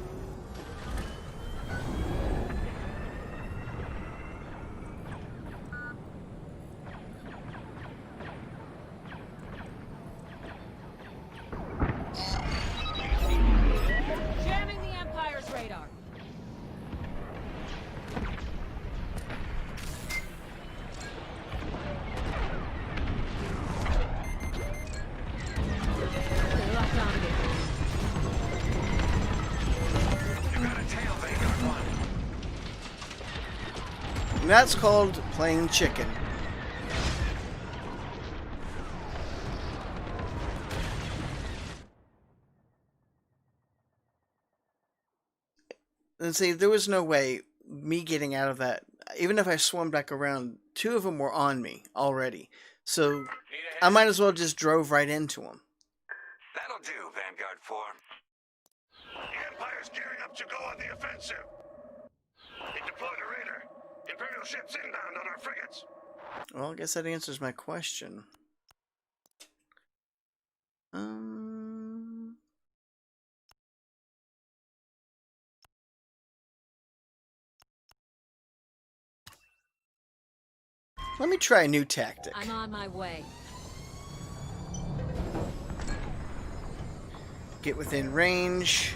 Jamming the Empire's radar. They locked onto me.
You got a tail, Vanguard 1.
And that's called playing chicken. And see, there was no way me getting out of that. Even if I swung back around, two of them were on me already. So I might as well just drove right into them.
That'll do, Vanguard 4. The Empire's gearing up to go on the offensive. It deployed a raider. Imperial ships inbound on our frigates.
Well, I guess that answers my question. Let me try a new tactic.
I'm on my way.
Get within range.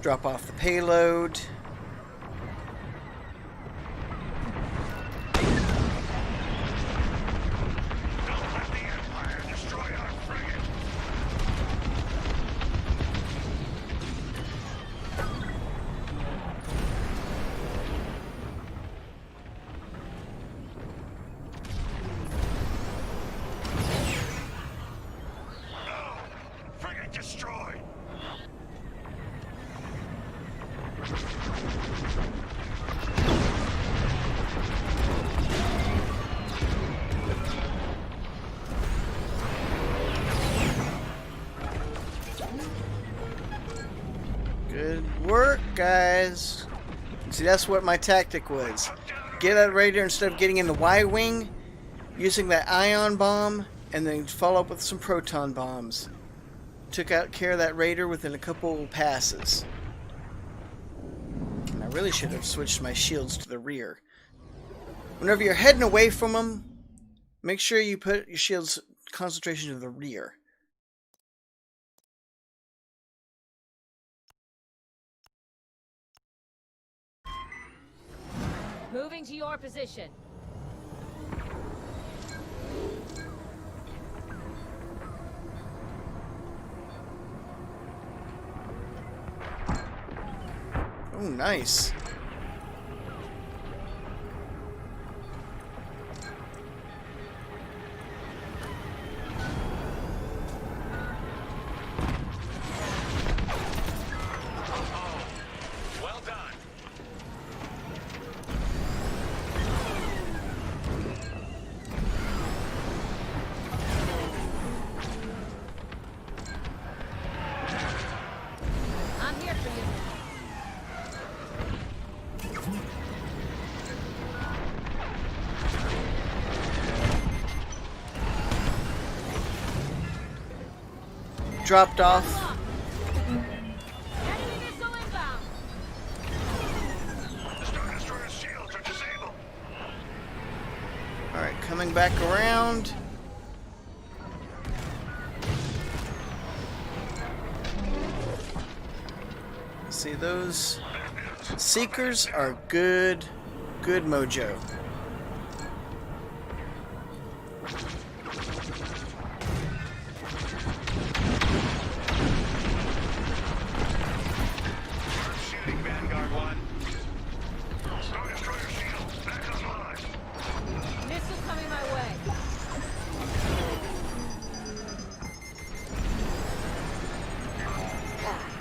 Drop off the payload.
Don't let the Empire destroy our frigate. No! Frigate destroyed!
Good work, guys. See, that's what my tactic was. Get that raider instead of getting in the Y-wing, using that ion bomb, and then follow up with some proton bombs. Took out care of that raider within a couple passes. And I really should have switched my shields to the rear. Whenever you're heading away from them, make sure you put your shields concentration to the rear.
Moving to your position.
Oh, nice.
Well done.
I'm here for you.
Dropped off.
Enemy missile inbound.
The Star Destroyer's shields are disabled.
Alright, coming back around. See, those Seekers are good mojo.
Shooting Vanguard 1.
Star Destroyer shields back online.
Missile coming my way.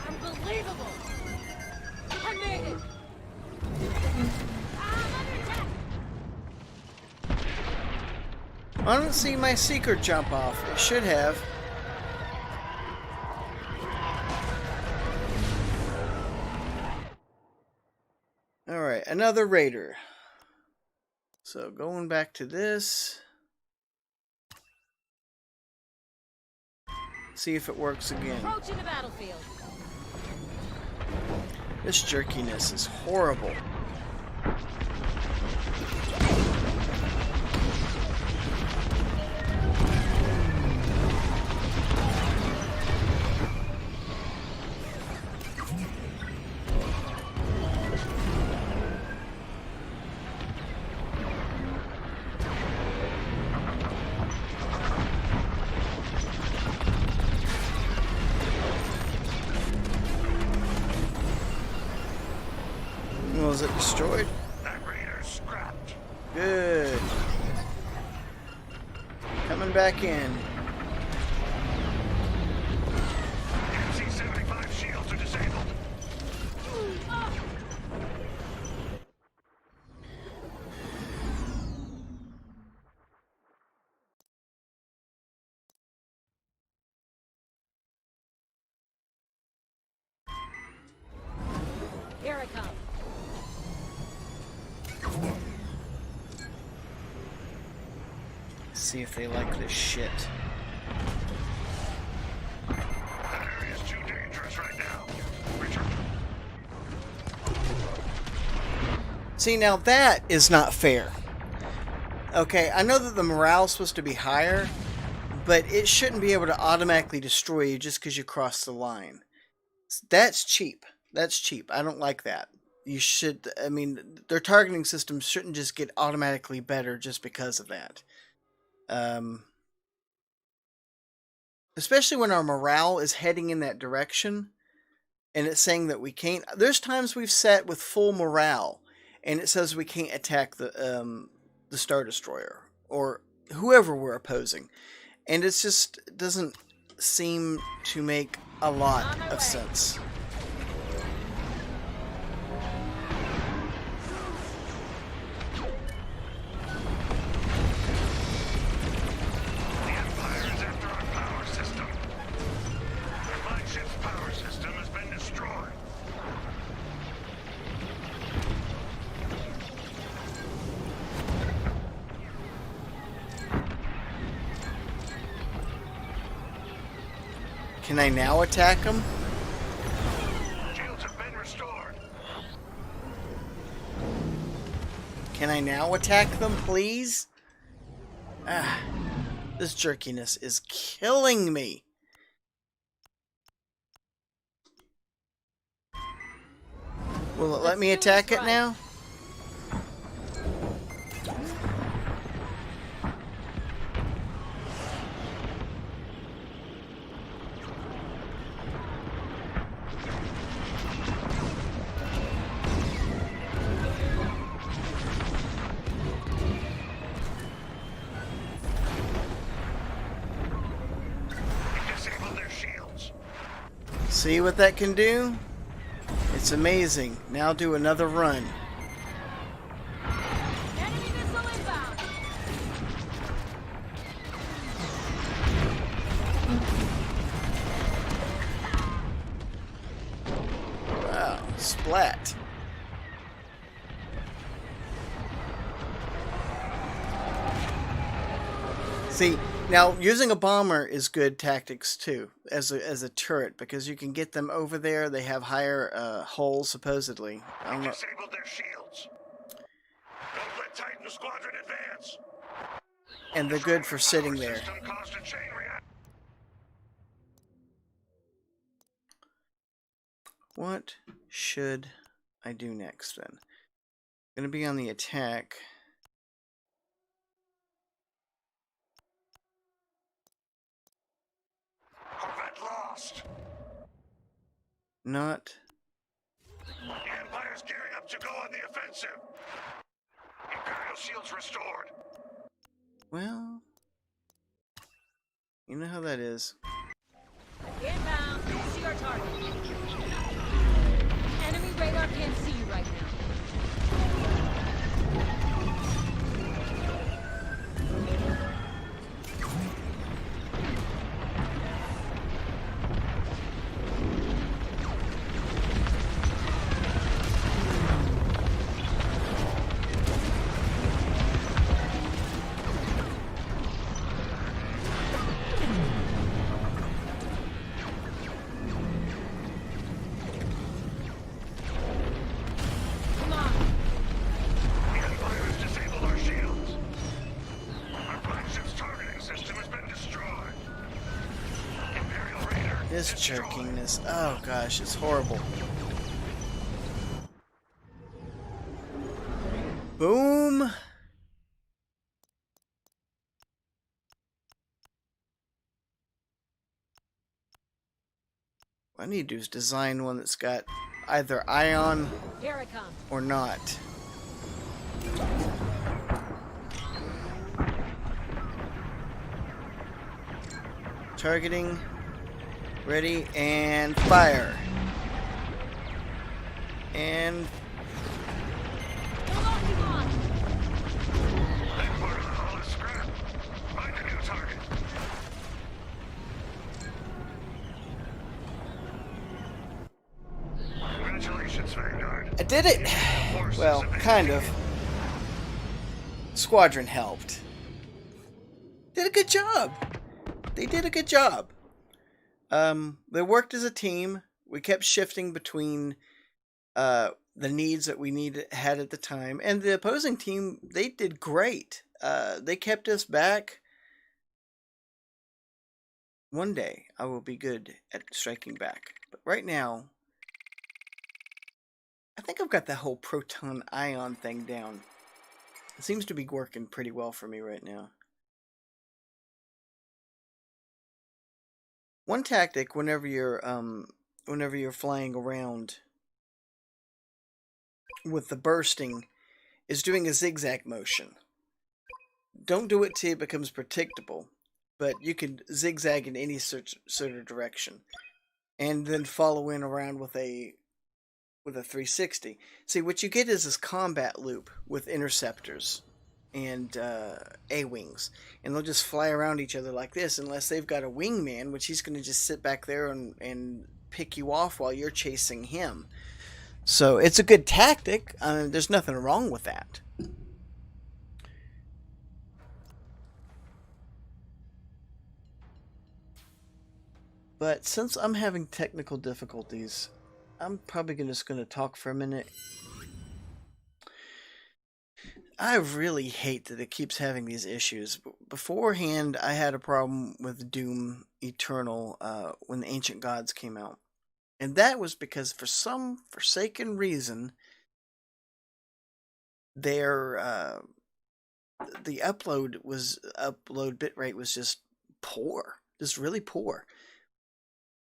Unbelievable! I made it! I'm under attack!
I don't see my Seeker jump off. It should have. Alright, another Raider. So going back to this. See if it works again.
Approaching the battlefield.
This jerkiness is horrible. Was it destroyed?
That Raider's scrapped.
Good. Coming back in.
MC-75 shields are disabled.
Here I come.
See if they like this shit.
That area's too dangerous right now. Retreat.
See, now that is not fair. Okay, I know that the morale's supposed to be higher, but it shouldn't be able to automatically destroy you just because you cross the line. That's cheap. That's cheap. I don't like that. You should, I mean, their targeting systems shouldn't just get automatically better just because of that. Especially when our morale is heading in that direction and it's saying that we can't. There's times we've set with full morale and it says we can't attack the Star Destroyer or whoever we're opposing, and it's just doesn't seem to make a lot of sense.
The Empire is after our power system. Their flagship's power system has been destroyed.
Can I now attack them?
Shields have been restored.
Can I now attack them, please? Ah, this jerkiness is killing me. Will it let me attack it now? See what that can do? It's amazing. Now do another run.
Enemy missile inbound.
Wow, splat. See, now using a bomber is good tactics too, as a turret, because you can get them over there. They have higher hulls supposedly. I don't know.
Disabled their shields. Don't let Titan Squadron advance.
And they're good for sitting there.
System caused a chain reaction.
What should I do next then? Gonna be on the attack.
Corvette lost.
Not.
The Empire's gearing up to go on the offensive. Imperial shields restored.
Well, you know how that is.
Inbound. See our target. Enemy radar can't see you right now. Come on.
The Empire's disabled our shields. Our flagship's targeting system has been destroyed. Imperial Raider
This
destroyed.
jerkiness. Oh gosh, it's horrible. Boom. What I need to do is design one that's got either ion
Here it comes.
or not. Targeting. Ready and fire. And
They're locking on.
That part of the hull is scrapped. Find a new target. Congratulations, Vanguard.
I did it! Well, kind of. Squadron helped. Did a good job. They did a good job. They worked as a team. We kept shifting between the needs that we had at the time, and the opposing team, they did great. They kept us back. One day I will be good at striking back, but right now I think I've got that whole proton ion thing down. It seems to be working pretty well for me right now. One tactic whenever you're flying around with the bursting is doing a zigzag motion. Don't do it till it becomes predictable, but you can zigzag in any sort of direction, and then follow in around with a 360. See, what you get is this combat loop with interceptors and A-wings, and they'll just fly around each other like this unless they've got a wingman, which he's going to just sit back there and pick you off while you're chasing him. So it's a good tactic. There's nothing wrong with that. But since I'm having technical difficulties, I'm probably just going to talk for a minute. I really hate that it keeps having these issues. Beforehand, I had a problem with Doom Eternal when the Ancient Gods came out. And that was because for some forsaken reason, their the upload bitrate was just poor. Just really poor.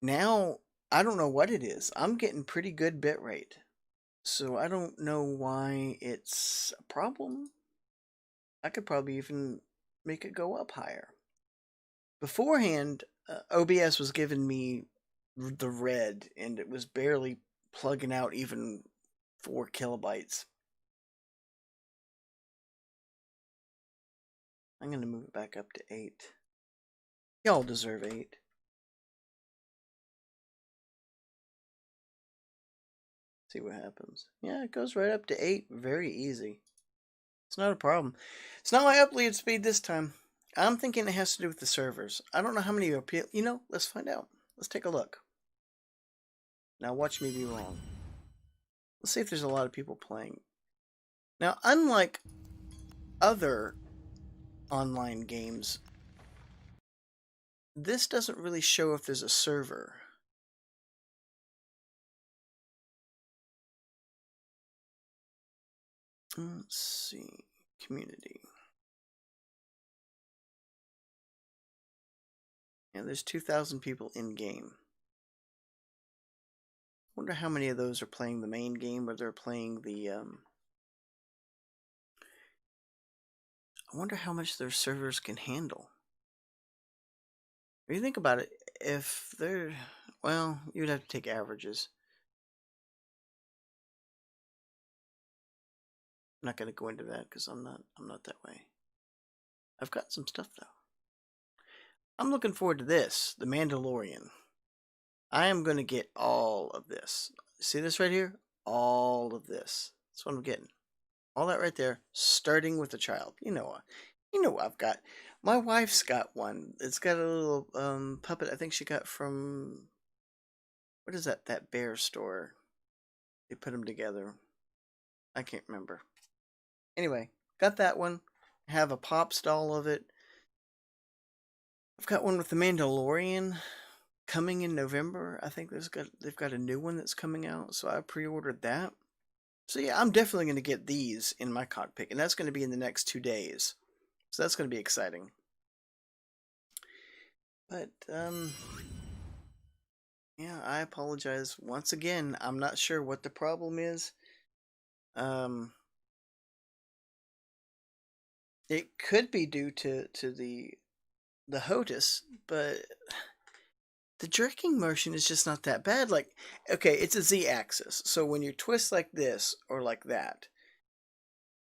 Now, I don't know what it is. I'm getting pretty good bitrate. So I don't know why it's a problem. I could probably even make it go up higher. Beforehand, OBS was giving me the red, and it was barely plugging out even 4 kilobytes. I'm going to move it back up to 8. Y'all deserve 8. See what happens. Yeah, it goes right up to 8. Very easy. It's not a problem. It's not my upload speed this time. I'm thinking it has to do with the servers. I don't know how many appeal. You know, let's find out. Let's take a look. Now watch me be wrong. Let's see if there's a lot of people playing. Now, unlike other online games, this doesn't really show if there's a server. Let's see. Community. Yeah, there's 2,000 people in game. Wonder how many of those are playing the main game or they're playing the I wonder how much their servers can handle. If you think about it, if they're, well, you'd have to take averages. I'm not going to go into that because I'm not that way. I've got some stuff though. I'm looking forward to this, The Mandalorian. I am going to get all of this. See this right here? All of this. That's what I'm getting. All that right there, starting with the child. You know what I've got. My wife's got one. It's got a little puppet I think she got from, what is that bear store? They put them together. I can't remember. Anyway, got that one. I have a pop stall of it. I've got one with the Mandalorian coming in November. I think they've got a new one that's coming out, so I pre-ordered that. So yeah, I'm definitely going to get these in my cockpit, and that's going to be in the next 2 days. So that's going to be exciting. But yeah, I apologize once again. I'm not sure what the problem is. It could be due to the HOTAS, but the jerking motion is just not that bad. Like, okay, it's a Z-axis, so when you twist like this or like that,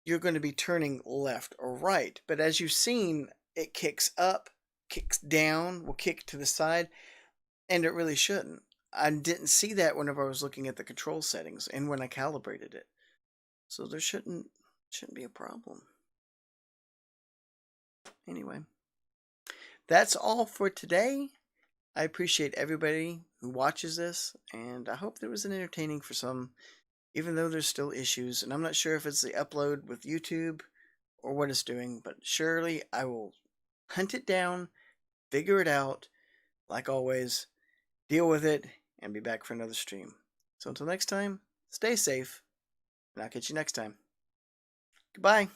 you're going to be turning left or right. But as you've seen, it kicks up, kicks down, will kick to the side, and it really shouldn't. I didn't see that whenever I was looking at the control settings and when I calibrated it. So there shouldn't be a problem. Anyway, that's all for today. I appreciate everybody who watches this, and I hope there was an entertaining for some, even though there's still issues, and I'm not sure if it's the upload with YouTube or what it's doing, but surely I will hunt it down, figure it out, like always, deal with it, and be back for another stream. So until next time, stay safe, and I'll catch you next time. Goodbye.